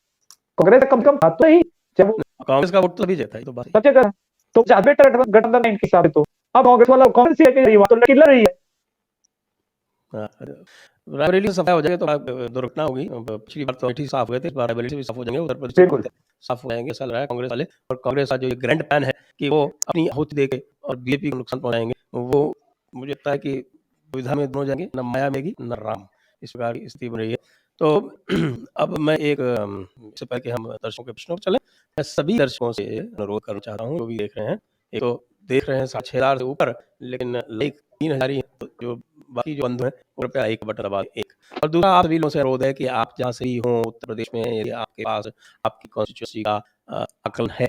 कांग्रेस कम से कम था तो ही, जब वो कांग्रेस का वोट तो अभी जाता है, तो बात सब जगह है। तो ज्यादा बेटर गठबंधन है इनके हिसाब से, तो अब कांग्रेस वाला कांग्रेस ही लेके रही है, तो लड़की लड़ रही है। रायबरेली से सफाई हो जाएगा तो दुर्घटना होगी। पिछली बार तो अमेठी साफ हुए थे, इस बार रायबरेली से भी साफ हो जाएंगे, उत्तर प्रदेश बिल्कुल। से साफ हो जाएंगे, ऐसा लग रहा है कांग्रेस वाले। और कांग्रेस का जो ये ग्रैंड प्लान है कि वो अपनी आहुति देके और बीजेपी को नुकसान पहुंचाएंगे, वो मुझे लगता है कि दुविधा में दोनों जाएंगे, न माया मेगी न राम, इस प्रकार की स्थिति बन रही है। तो अब मैं एक इससे पहले कि हम दर्शकों के प्रश्नों पर चले, मैं सभी दर्शकों से अनुरोध करना चाहता हूँ जो भी देख रहे हैं, एक तो देख रहे हैं 6,500 से ऊपर, लेकिन लाइक 3,000 ही है, तो जो बाकी जो बंधु हैं वो कृपया एक बटन दबा एक। और दूसरा आप सभी लोगों से अनुरोध है कि आप जहाँ से ही हो उत्तर प्रदेश में, यदि आपके पास आपकी कॉन्स्टिट्यूंसी का आकलन है,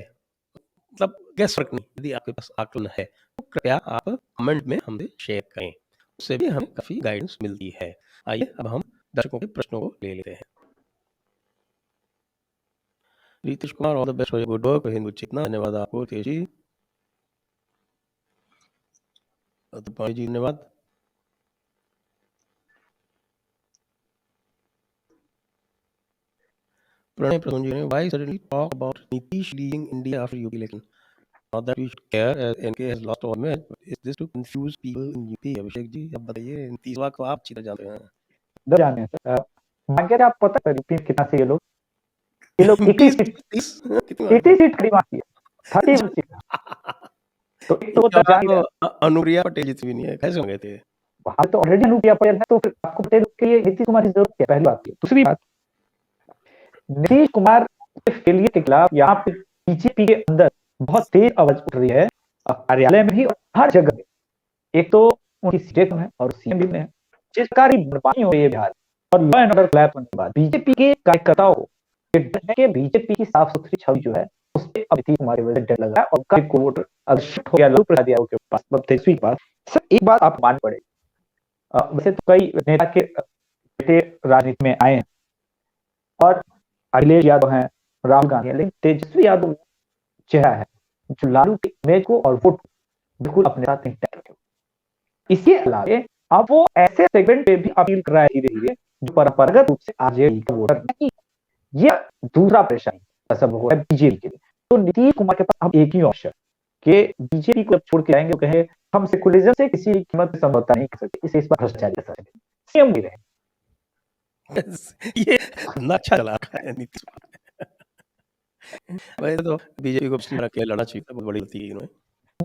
मतलब गैस फर्क नहीं, यदि आपके पास आकलन है तो कृपया आप कमेंट में हमसे शेयर करें, उससे भी हमें काफी गाइडेंस मिलती है। आइए अब हम दर्शकों के प्रश्नों को ले लेते हैं। Ritish Kumar, all the best for your good work, Hindu Chetna, धन्यवाद आपको तेज जी। पाणी जी धन्यवाद। प्रणय प्रसून जी ने, why suddenly talk about Nitish leading India after UP election? Not that we should care, as NK has lost all men, but is this to confuse people in UP? Abhishek ji आप बताइए, नीतीश वाह को आप अच्छी तरह जानते हैं। दो जाने हैं सर, भाग्य का आप पता है यूपी में कितना से ये लोग 80 सीट 80 सीट खड़ी मारती है, 31 सीट। तो एक तो जान गया, अनुप्रिया पटेल जीती भी नहीं है, कैसे हो गए थे? वहां तो ऑलरेडी अनुप्रिया पटेल है, तो फिर आपको पटेल के लिए नीतीश कुमार की जरूरत क्या है, पहली बात ये। दूसरी बात, नीतीश कुमार के फेलियर के खिलाफ यहाँ पे बीजेपी के अंदर बहुत तेज आवाज उठ रही है, कार्यालय में भी और हर जगह में। एक तो उनकी सीटें कम है और सीएम भी है, जिस प्रकार की बर्बादी हो रही है बिहार और लॉ एंड ऑर्डर कोलैप्स होने के बाद बीजेपी के कार्यकर्ताओं के बीजेपी की साफ सुथरी छवि जो है उससे अब नीतीश कुमार की वजह से डर लग रहा है, और कई वोटर अब शिफ्ट हो गया लालू प्रसाद यादव के पास, मतलब तेजस्वी के पास। सर एक बात आप मान पड़े, वैसे तो कई नेता के बेटे राजनीति में आए हैं और अखिलेश यादव हैं, राहुल गांधी हैं, लेकिन तेजस्वी यादव चेहरा है जो लालू के इमेज को और वोट बिल्कुल अपने साथ नहीं टैग करते। इसके अलावा अब वो ऐसे सेगमेंट पे भी अपील कर रहा है धीरे धीरे जो परंपरागत रूप से आरजेडी का वोटर नहीं, ये दूसरा परेशानी सब हो है बीजेपी के लिए। तो नीतीश कुमार के पास अब एक ही ऑप्शन कि बीजेपी को छोड़ के आएंगे, कहे हम सेकुलरिज्म से किसी कीमत पे समझौता नहीं कर सकते, इस पर भ्रष्टाचार कर सकते, सीएम भी रहे। ये अच्छा चला रहा है नीतीश कुमार। वैसे तो बीजेपी को पिछली बार अकेले लड़ना चाहिए था, बहुत बड़ी गलती की इन्होंने।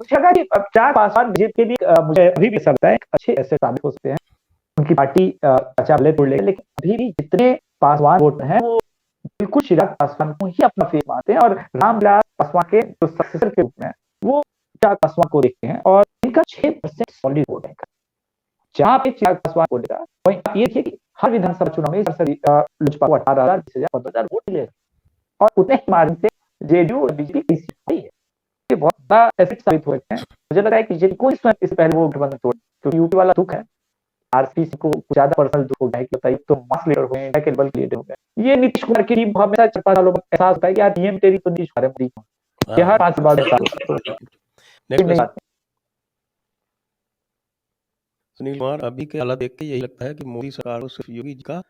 जगह की चार पासवान बीजेपी के लिए मुझे अभी भी लगता है अच्छे ऐसे साबित हो सकते हैं, उनकी पार्टी अच्छा भले तोड़ लेगी, लेकिन अभी भी जितने पासवान वोट हैं वो बिल्कुल चिराग पासवान को ही अपना फेस मानते हैं और रामविलास पासवान के जो सक्सेसर के रूप में वो चिराग पासवान को देखते हैं, और इनका 6% सॉलिड वोट है। जहां पे चिराग पासवान को लेगा वहीं आप ये देखिए कि हर विधानसभा चुनाव में लोजपा को 18,000, 20,000, 15,000 वोट मिलेगा, और उतने ही मार्जिन से जेडीयू और बीजेपी की सीट है। ये बहुत बड़ा एसेट साबित हुए हैं। मुझे लग रहा है कि जेडीयू को इससे पहले वो गठबंधन तोड़, क्योंकि यूपी वाला दुख है, आरसीपी को ज्यादा पर्सनल दुख हो गया कि बताइए तो मास लीडर हो गए, के लेवल लीडर हो गए। ये नीतीश कुमार की टीम हमेशा 4-5 सालों में एहसास होता है कि यार डीएम तेरी तो नीतीश कुमार है, ये हर 5 साल बाद। सुनील कुमार, अभी के हालात देख के यही लगता है कि मोदी सरकार को सिर्फ योगी जी का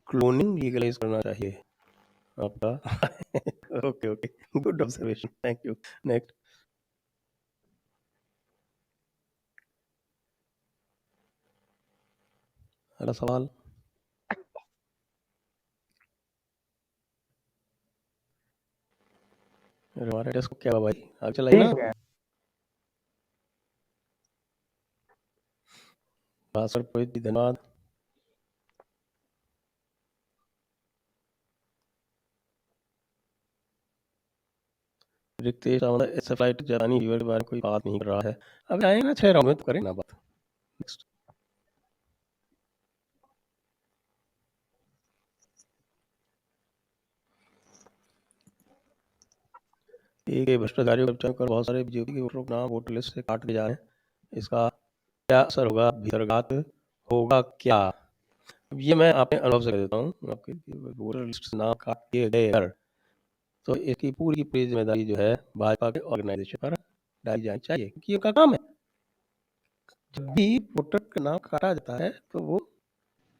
क्लोनिंग लीगलाइज करना चाहिए आपका। Okay okay, good observation, thank you. Next, अगला सवाल। हमारे डेस्क को क्या हुआ भाई, आगे चलाइए ना। भास्कर पुरोहित जी धन्यवाद। रिक्तेश सावंत, ऐसे फ्लाइट जापानी व्यूअर के बारे में कोई बात नहीं कर रहा है, अब आएंगे ना 6 राउंड में तो करें ना बात। नेक्स्ट, एक भ्रष्टाचारियों का कर बहुत सारे बीजेपी के वोटरों के नाम वोटर लिस्ट से काट के जा रहे हैं, इसका क्या असर होगा भीतरघात होगा क्या? अब ये मैं अपने अनुभव से कह देता हूँ आपके वोटर लिस्ट ना काट दिए गए अगर, तो इसकी पूरी की पूरी जिम्मेदारी जो है भाजपा के ऑर्गेनाइजेशन पर डाली जानी चाहिए, क्योंकि उनका काम है। जब भी वोटर का नाम काटा जाता है तो वो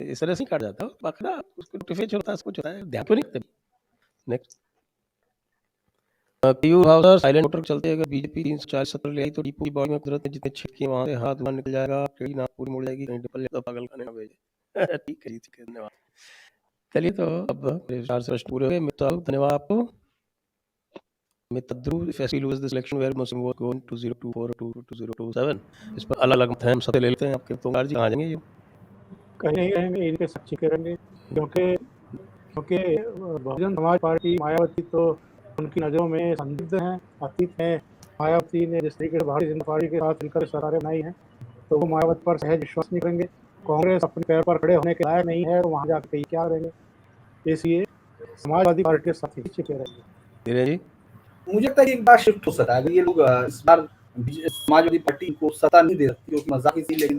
इस तरह से नहीं काटा जाता, बाकायदा उसको नोटिफिकेशन होता है, सब कुछ होता है, ध्यान क्यों नहीं देते? नेक्स्ट पीयू भाव सर, साइलेंट वोटर चलते अगर बीजेपी 340 सत्र ले आई तो डीपू की बॉडी में कुदरत ने जितने छेद किए वहां से हाथ धुआं निकल जाएगा, टेढ़ी नाक पूरी मुड़ जाएगी, कहीं डिपल तो पागल खाने में भेजे। ठीक है जी, ठीक है, धन्यवाद। चलिए तो अब मेरे 4 से प्रश्न पूरे हुए। मित्र धन्यवाद आपको। मित्र ध्रुव, if SC loses this election where Muslim vote going to 024 or 2027, इस पर अलग अलग मत हैं, हम सबसे ले लेते हैं। आपके तो जी कहाँ जाएंगे ये? कहीं नहीं रहेंगे, इनके साक्षी करेंगे, क्योंकि क्योंकि बहुजन समाज पार्टी मायावती तो उनकी नज़रों में संदिग्ध हैं। अतीत में मायावती ने जिस तरीके से भारतीय जनता पार्टी के साथ मिलकर सरकारें बनाई हैं, तो वो मायावती पर सहज विश्वास नहीं करेंगे। कांग्रेस अपने पैर पर खड़े होने के लायक नहीं है, तो वहाँ जाकर कहीं क्या करेंगे, इसलिए समाजवादी पार्टी के साथ ही चिपके रहेंगे। धीरे जी, मुझे लगता है कि एक बार शिफ्ट हो सकता है अगर ये लोग इस बार समाजवादी पार्टी को सत्ता नहीं दे सकती, क्योंकि मजाक ही थी, लेकिन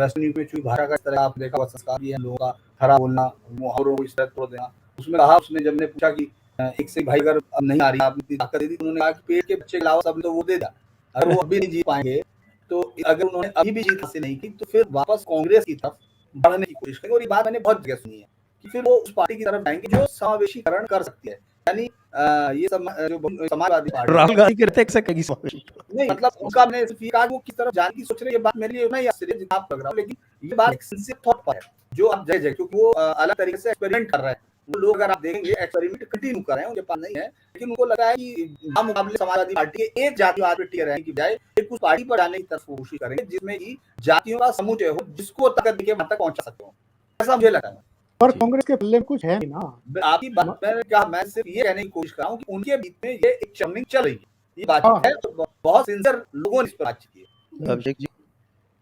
वेस्टर्न यूपी में चूंकि भाषा का इस तरह आप देखा हुआ संस्कार भी है लोगों का, खरा बोलना, मुहावरों को इस तरह तोड़ देना। उसमें कहा, उसने जब ने पूछा कि एक से भाई अगर अब नहीं आ रही, आपने इतनी ताकत दे दी, उन्होंने कहा कि पेट के बच्चे के अलावा सब तो वो दे दा। अगर वो अभी नहीं जीत पाएंगे, तो अगर उन्होंने अभी भी जीत हासिल नहीं की, तो फिर वापस कांग्रेस की तरफ बढ़ने की कोशिश करेंगे। और ये बात मैंने बहुत जगह सुनी है कि फिर वो उस पार्टी की तरफ जाएंगे जो समावेशीकरण कर सकती है। यानी ये सब जो समाजवादी पार्टी राहुल गांधी के रहते कहेगी समावेशी नहीं, मतलब उनका मैंने सिर्फ ये कहा वो किस तरफ जाने की सोच रहे हैं, ये बात मेरे लिए नहीं आश्चर्य जितना आप लग रहा हो, लेकिन ये बात एक सिंसियर थॉट पर है जो आप जय क्योंकि वो अलग तरीके से एक्सपेरिमेंट कर रहे हैं। वो लोग अगर आप देखेंगे एक्सपेरिमेंट कंटिन्यू कर रहे हैं, उनके पास नहीं है, लेकिन उनको लग रहा है कि मुकाबले समाजवादी पार्टी के एक जातिवाद पे टिके रहने की बजाय एक उस पार्टी पर जाने की तरफ कोशिश करेंगे जिसमें की जातियों का समुच्चय हो, जिसको ताकत देके वहां तक पहुंचा सकते हो। ऐसा मुझे लगा है। और कांग्रेस के पल्ले में कुछ है नहीं ना। आपकी बात मैंने कहा, मैं सिर्फ ये कहने की कोशिश कर रहा हूँ कि उनके बीच में ये एक चर्निंग चल रही है, ये बातचीत है, तो बहुत सिंसियर लोगों ने इस पर बातचीत की है। अभिषेक जी,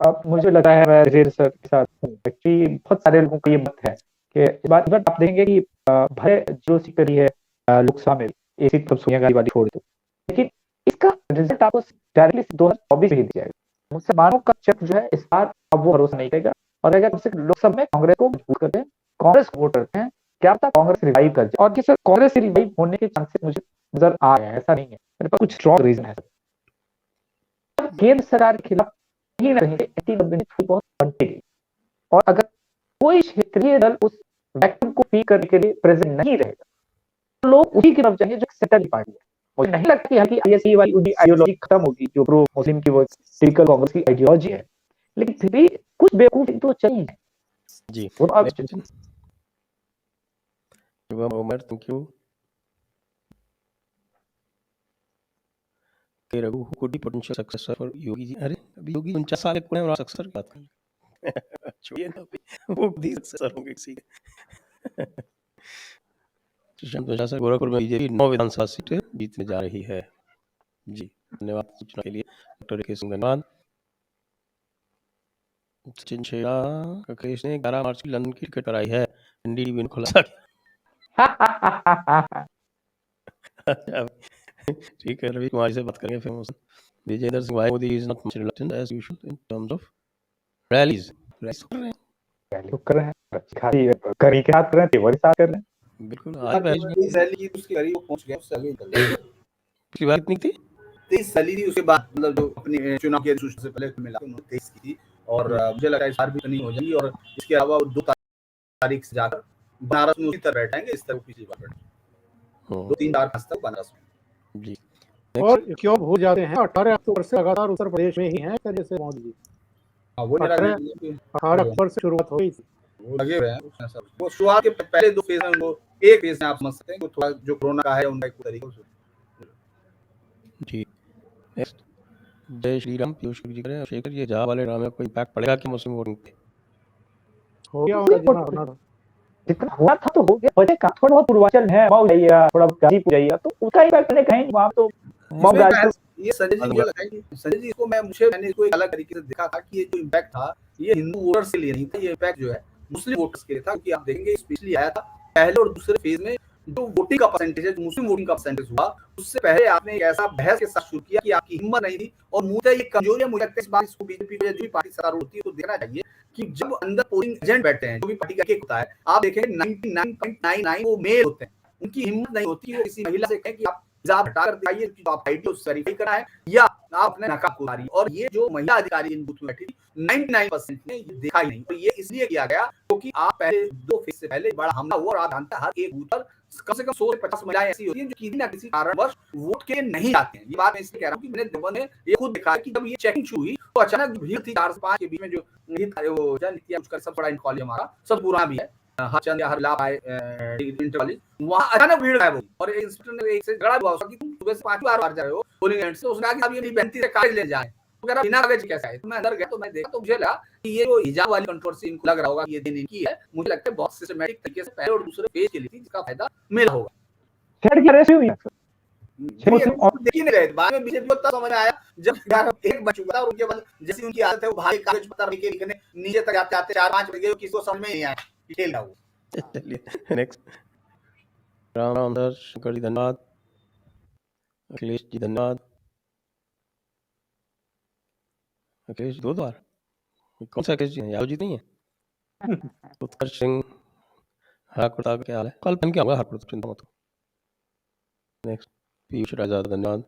अब मुझे लगता है मैं धीरे सर के साथ एक्चुअली बहुत सारे लोगों को ये मत है कि इस बात आप देखेंगे कि भले जो सीट करी है लोकसभा में, ये सीट तब सोनिया गांधी वाली छोड़ दो, लेकिन इसका रिजल्ट आपको डायरेक्टली 2024 में ही दिया जाएगा। मुसलमानों का चेक जो है इस बार अब वो भरोसा नहीं करेगा, और अगर लोकसभा में कांग्रेस को मजबूत करते हैं, कांग्रेस को वोट करते हैं, क्या पता कांग्रेस रिवाइव कर जाए। और सर कांग्रेस रिवाइव होने के चांसेस मुझे नजर आ रहे हैं, ऐसा नहीं है, मेरे पास कुछ स्ट्रॉन्ग रीजन है। केंद्र सरकार के खिलाफ कहीं ना कहीं एंटी गवर्नमेंट थोड़ी बहुत बनती गई, और अगर कोई क्षेत्रीय दल उस वैक्यूम को फील करने के लिए प्रेजेंट नहीं रहेगा, तो लोग उसी की तरफ जाएंगे जो सेंटर की पार्टी है। मुझे नहीं लगता कि हालांकि आईएससी वाली उनकी आइडियोलॉजी खत्म होगी, जो प्रो मुस्लिम की वो टिपिकल कांग्रेस की आइडियोलॉजी है, लेकिन फिर भी कुछ बेवकूफ तो चाहिए जी, उमर, थैंक यू। के Raghu could be potential successor for Yogi ji. अरे अभी योगी 49 साल के हैं और सक्सेसर की बात कर छोड़िए ना, वो भी सक्सेसर होंगे किसी के। सर, गोरखपुर में बीजेपी 9 विधानसभा सीटें जीतने जा रही है। जी, धन्यवाद सूचना के लिए डॉक्टर रेखे सिंह, धन्यवाद। सचिन शेरा, अखिलेश ने 11 मार्च की लंदन की टिकट कराई है, एनडीटीवी ने खुलासा किया। ठीक है, रवि कुमार से बात करेंगे फेमस। विजेंद्र सिंह भाई, Modi is not much reluctant as usual in terms of rallies कर रहे हैं, खाली करी के साथ कर रहे हैं, तेवर के साथ कर रहे हैं। बिल्कुल। आज इस रैली की उसके करीब पहुंच गया, उससे आगे निकल गया। पिछली बार कितनी थी? 23 रैली थी, उसके बाद मतलब जो अपनी चुनाव की अधिसूचना से पहले मिला, उन्होंने 23 की थी, और मुझे लगा इस बार भी नहीं हो जाएगी, और इसके अलावा 2 तारीख से जाकर बनारस में उसी तरह बैठाएंगे इस तरह पिछली बार बैठे 2-3 बार हंसता बनारस में। जी, और क्यों भूल जाते हैं 18 अक्टूबर से लगातार उत्तर प्रदेश में ही है जैसे मोदी जी। वो 18 अक्टूबर से शुरुआत हो गई थी, वो लगे हुए हैं सब। वो शुरुआत के पहले 2 फेज में उनको एक फेज में आप समझ सकते हैं कि थोड़ा जो कोरोना का है उनका एक तरीका से। जी, नेक्स्ट जय श्री राम, पीयूष जी करें। शेखर, ये जहां वाले ड्रामे को इंपैक्ट पड़ेगा कि मुस्लिम वोटिंग पे? हो गया होगा जितना होना था, जितना हुआ था तो हो गया। बचे का थोड़ा बहुत पूर्वांचल है, मऊ जाइए, थोड़ा गाजीपुर जाइए, तो उसका इम्पैक्ट नहीं कहीं वहां तो मऊ गाजीपुर। ये संजय जी मुझे लगा कि संजय जी को मैंने इसको एक अलग तरीके से देखा था कि ये जो इम्पैक्ट था ये हिंदू वोटर्स के लिए नहीं था, ये इम्पैक्ट जो है मुस्लिम वोटर्स के लिए था, क्योंकि आप देखेंगे स्पेशली आया था पहले और दूसरे फेज में जो वोटिंग का परसेंटेज है, मुस्लिम वोटिंग का परसेंटेज हुआ, उससे पहले आपने एक ऐसा बहस के साथ शुरू किया कि आपकी हिम्मत नहीं थी, और मुझे ये कमजोरी है, मुझे लगता है इस बार इसको बीजेपी को जो भी पार्टी सरकार होती है तो देखना चाहिए कि जब अंदर पोलिंग एजेंट बैठते हैं, जो भी पार्टी का एक होता है, आप देखें 99.99 वो मेल होते हैं। उनकी हिम्मत नहीं होती वो किसी महिला से कहें कि आप हिजाब हटाकर दिखाइए कि आप आईडी वेरीफाई करा है या आप अपने नकाब उतारिए। और ये जो महिला अधिकारी इन बूथ में बैठी थी 99% ने ये देखा ही नहीं। तो ये इसलिए किया गया क्योंकि आप पहले 2 फेज से पहले बड़ा हमला हुआ और आप जानते हैं हर एक बूथ पर कम से कम 100 से 50 महिलाएं ऐसी होती हैं जो किसी ना किसी कारणवश वोट के लिए नहीं आते हैं। ये बात मैं इसलिए कह रहा हूँ कि मैंने देवबंद में ये खुद देखा है कि जब ये चेकिंग शुरू हुई तो अचानक भीड़ थी 4 से 5 के बीच में, जो वो नीतिया उसका सब बड़ा कॉलेज हमारा सब पुराना भी है, हर चंद या हर लाभ आए इंटर कॉलेज, वहां अचानक भीड़ गायब हो गई और इंस्पेक्टर ने एक से झगड़ा हुआ उसका कि तुम सुबह से 5 बार जा रहे हो पोलिंग एजेंट से। उसने कहा कि अब ये मेरी बेनती से कागज ले जाए, तो कह रहा बिना कागज कैसे आए। तो मैं अंदर गया तो मैं देखा तो मुझे लगा कि ये जो हिजाब वाली कंट्रोवर्सी इनको लग रहा होगा कि ये दिन इनकी है। मुझे लगता है बहुत सिस्टमैटिक तरीके से पहले और दूसरे पेज के लिए थी जिसका फायदा मिला होगा। छेड़ की अरेस्ट हुई है देखी नहीं रहे बाद में बीजेपी को तब समझ आया जब एक बच चुका था और उनके बाद जैसी उनकी आदत है वो भाई कागज पत्र लिखने नीचे तक जाते आते 4-5 बज गए, किसी को समझ में नहीं आया कि खेल रहा वो। चलिए नेक्स्ट। राम दर्श शंकर जी धन्यवाद, अखिलेश जी धन्यवाद। अखिलेश 2 बार, कौन सा अखिलेश जी है? यादव जी नहीं है? उत्कर्ष सिंह हराकुड़ का क्या हाल है? कल पहन के आऊंगा हराकुड़, चिंता मत। नेक्स्ट पीयूष राजा धन्यवाद।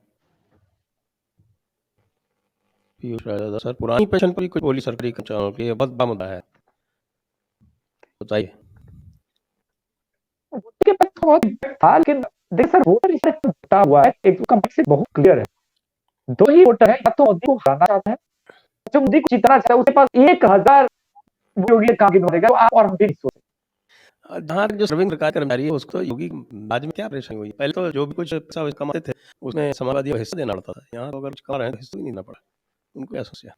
पीयूष राजा सर पुरानी पेंशन पर ही कुछ बोली सरकारी कर्मचारियों के लिए बहुत बड़ा मुद्दा है, बताइए। उसके पास तो बहुत इम्पैक्ट था, लेकिन देखिए सर वोटर इसमें बटा हुआ है, एक उसका मैसेज बहुत क्लियर है। 2 ही वोटर है, या तो मोदी को हराना चाहता है, जो मोदी को जितना चाहता है, उसके पास 1000 योगी काम की देगा तो आप और हम भी नहीं सोचते। जहाँ तक जो सर्विंग सरकार कर्मचारी है उसको योगी राज्य में क्या परेशानी हुई? पहले तो जो भी कुछ पैसा कमाते थे उसमें समाजवादी को हिस्सा देना पड़ता था, यहाँ तो अगर कुछ कमा रहे हैं तो हिस्सा ही नहीं देना पड़ा, उनको क्या समस्या?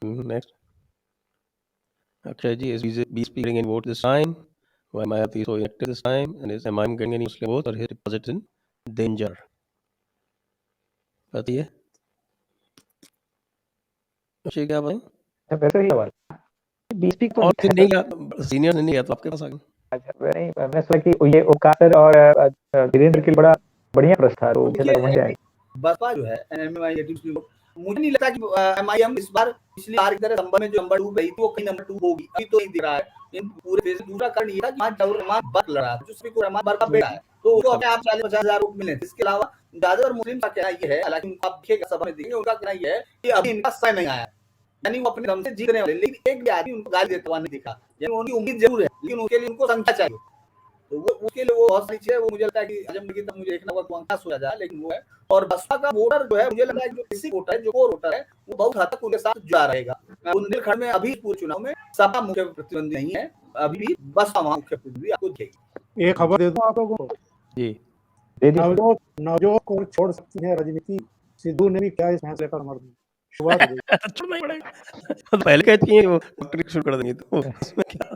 Next Akshay ji, is BSP getting any vote this time? Why Mayapati so inactive this time? And is MIM getting any Muslim votes or his deposits in danger? बताइए अक्षय क्या बताएं? वैसे ही सवाल बीएसपी तो और फिर नहीं गया, सीनियर ने नहीं गया तो आपके पास आ गया। अच्छा मैं सोचा कि ये ओमकार सर और वीरेंद्र के लिए बड़ा बढ़िया प्रश्न था, तो मुझे लगा वहीं जाएगा। बसपा जो है मुझे नहीं लगता कि एमआईएम इस बार पिछली बार की तरह नंबर में जो नंबर 2 गई थी वो कहीं नंबर 2 होगी, अभी तो नहीं दिख रहा है। इन पूरे फेज दूसरा कारण ये था कि वहां जरूर रहमान बर्क लड़ा जो स्पीकर रहमान बर्क का बेटा है, तो उसको अपने आप 40-50 हजार वोट मिले। इसके अलावा ज्यादातर मुस्लिम का कहना ये है, हालांकि उनका आप देखेगा सभा में देखेंगे, उनका कहना ये है कि अभी इनका समय नहीं आया, यानी वो अपने दम से जीतने वाले, लेकिन एक भी आदमी उनको गाली देता हुआ नहीं दिखा। यानी उनकी उम्मीद जरूर है लेकिन उसके लिए उनको संख्या चाहिए, तो वो उसके लिए वो बहुत सारी चीजें वो मुझे लगता है कि आजमगढ़ तक मुझे देखना होगा कौन सा सोचा जाए, लेकिन वो है। और बसपा का वोटर जो है मुझे लगता है जो किसी वोटर है जो कोर वोटर है वो बहुत हद तक उनके साथ जुड़ा रहेगा। बुंदेलखंड में अभी पूरे चुनाव में सपा मुख्य प्रतिद्वंदी नहीं है, अभी भी बसपा वहां मुख्य प्रतिद्वंदी आपको दिखेगी। एक खबर दे दूं आप लोगों को जी, नवजोत को छोड़ सकती है राजनीति, सिद्धू ने भी क्या इस फैसले पर मर दी, शुरुआत हो गई। छोड़ना ही पड़ेगा। पहले कहती है वो डॉक्टरी शुरू कर देंगे तो उसमें क्या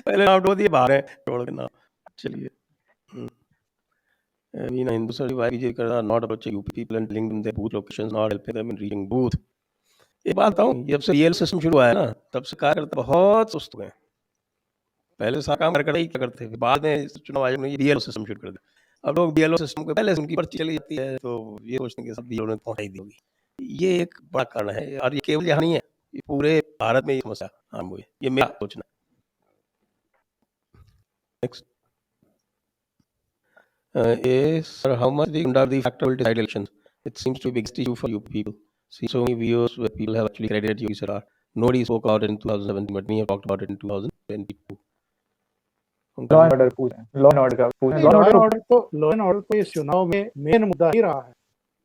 पहले आउट हो दिए बाहर है छोड़ के ना। चलिए Meena Hindu sir why BJP कर रहा not approaching UP people and linked in their booth locations not helping them in reaching booth. ये बात बताऊं, जब से रियल सिस्टम शुरू हुआ है ना तब से कार्यकर्ता बहुत सुस्त हुए हैं। पहले सारा काम कार्यकर्ता ही क्या करते थे, बाद में चुनाव आयोग ने बीएलओ सिस्टम शुरू कर दिया। अब लोग बीएलओ सिस्टम के पहले से उनकी पर्ची चली जाती है तो ये सोचते हैं कि सब बीएलओ ने पहुंचाई दी होगी। ये एक बड़ा कारण है और ये केवल यहाँ नहीं है, ये पूरे भारत में ये समस्या आरंभ हुई है, ये मेरा सोचना। Next sir, how much the Gundar factor will decide elections? It seems to be a big issue for you people. See so many videos where people have actually credited Yogi Sir. Nobody spoke about it in 2017, but we have talked about it in 2022. Law and order पूछें, लॉ एंड ऑर्डर का पूछें। लॉ एंड ऑर्डर तो इस चुनाव में मेन मुद्दा ही रहा है।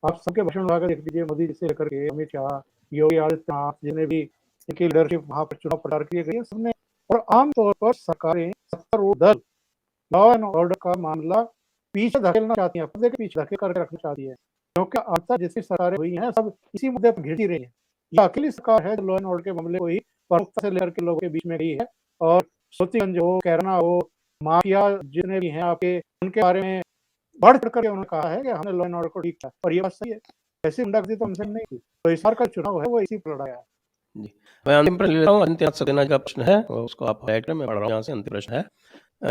आप सबके भाषण लगाकर देख लीजिए, मोदी से लेकर के अमित शाह, योगी आदित्यनाथ, जिन्हें भी इनकी लीडरशिप वहां पर चुनाव प्रचार किए गए सबने, और आमतौर पर सरकारें सत्तारूढ़ दल लॉ एंड ऑर्डर का मामला पीछे धकेलना चाहती है, पर्दे के पीछे धकेल करके रखना चाहती है, क्योंकि अब तक जितनी सरकारें हुई हैं सब इसी मुद्दे पर घिरती रही है। यह अकेली सरकार है जो लॉ एंड ऑर्डर के मामले को ही प्रमुखता से लेकर के लोगों के बीच में गई है। और सोतीगंज हो, कैरना हो, माफिया जितने भी हैं आपके, उनके बारे में बढ़ चढ़ करके उन्होंने कहा है कि हमने लॉ एंड ऑर्डर को ठीक किया, और ये बात सही है। ऐसी गुंडागर्दी तो हमसे नहीं थी, तो इस बार का चुनाव है वो इसी पर लड़ाया है। जी, मैं अंतिम प्रश्न ले रहा हूँ। अंतिम सक्सेना का प्रश्न है और उसको आप हाईलाइट करें, मैं पढ़ रहा हूँ यहाँ से। अंतिम प्रश्न है,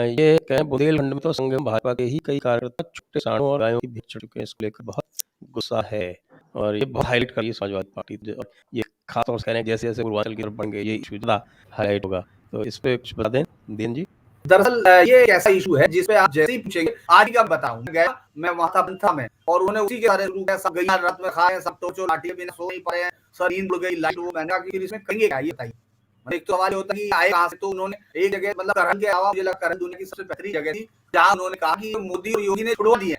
ये कहें बुंदेलखंड में तो संगम भाजपा के ही कई कार्यकर्ता छुट्टे सांडों और गायों की भीख चढ़ चुके हैं, इसको लेकर बहुत गुस्सा है और ये बहुत हाईलाइट करी है समाजवादी पार्टी और ये खास तौर से कह रहे हैं जैसे-जैसे पूर्वांचल की तरफ बढ़ेंगे ये इश्यू ज़्यादा हाईलाइट होगा। तो इस पे कुछ बता दें दीन जी? दरअसल ये एक ऐसा इशू है जिसपे आप जैसे ही पूछेंगे आज का बताऊं मैं गया मैं वहां था बंथा में और उन्होंने उसी के सारे शुरू किया सब गई रात में खाए सब टोचो लाठी बिना सो नहीं पाए सर नींद उड़ गई लाइट वो मैंने कहा कि इसमें करेंगे क्या ये बताइए एक तो सवाल होता है कि आए कहां से तो उन्होंने एक जगह मतलब करहल के अलावा मुझे लगा करहल दुनिया की सबसे बेहतरीन जगह थी जहां उन्होंने कहा कि मोदी और योगी ने छुड़वा दिए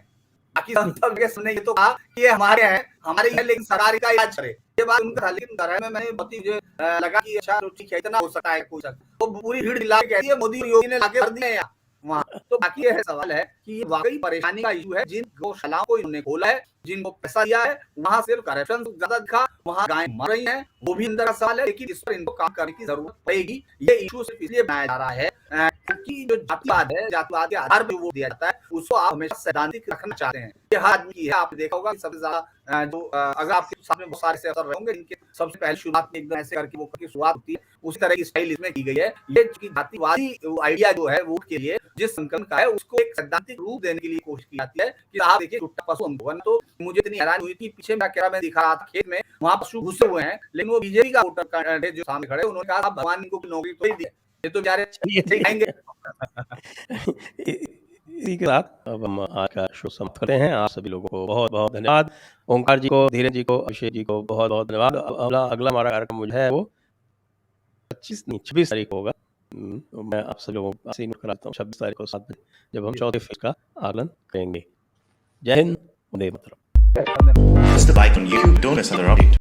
बाकी सब जगह सुनने ये तो कहा कि ये हमारे हैं हमारे ये लेकिन सरकार का इलाज करे ये बात उनका था लेकिन करहल में मैंने बहुत ही मुझे लगा कि अच्छा ठीक है इतना हो सकता है कोई तो पूरी भीड़ हिला के कहती है मोदी और योगी ने लाके भर दिए यहाँ वहाँ तो बाकी यह सवाल है कि ये वाकई परेशानी का इशू है जिन गौशालाओं को इन्होंने खोला है जिनको पैसा दिया है वहां सिर्फ करप्शन ज्यादा दिखा वहां गायें मर रही हैं वो भी अंदर का सवाल है लेकिन इस पर इनको काम करने की जरूरत पड़ेगी ये इशू सिर्फ इसलिए बनाया जा रहा है क्योंकि जो जातिवाद है जातिवाद के आधार पर वोट दिया जाता है उसको आप हमेशा सैद्धांतिक रखना चाहते हैं ये हर आदमी की है आपने देखा होगा कि सबसे ज्यादा जो अगर आपके सामने बहुत सारे से असर रहेंगे जिनके सबसे पहले शुरुआत में एकदम ऐसे करके वो करके शुरुआत होती है उसी तरह की स्टाइल इसमें की गई है ये जातिवादी आइडिया जो है वोट के लिए जिस संकल्प का है उसको एक सैद्धांतिक रूप देने के लिए कोशिश की जाती है कि आप देखिए टुट्टा पशु हम तो मुझे इतनी हैरानी हुई थी पीछे मेरा कैमरा में दिखा रहा था खेत में वहां पशु घुसे हुए हैं लेकिन वो बीजेपी का वोटर जो सामने खड़े उन्होंने कहा भगवान इनको नौकरी तो ही दी ये तो बेचारे दिखाएंगे इसी के साथ अब हम आज का शो समाप्त करते हैं। आप सभी लोगों को बहुत बहुत धन्यवाद। ओंकार जी को, धीरेन्द्र जी को, अभिषेक जी को बहुत बहुत धन्यवाद। अगला हमारा कार्यक्रम जो है वो 26 तारीख को होगा। तो मैं आप सभी लोगों को नोट कराता हूँ 26 तारीख को 7 बजे जब हम चौथे फेज का आकलन करेंगे। जय Hind, Vande Mataram. Press the like on YouTube. Don't miss another update.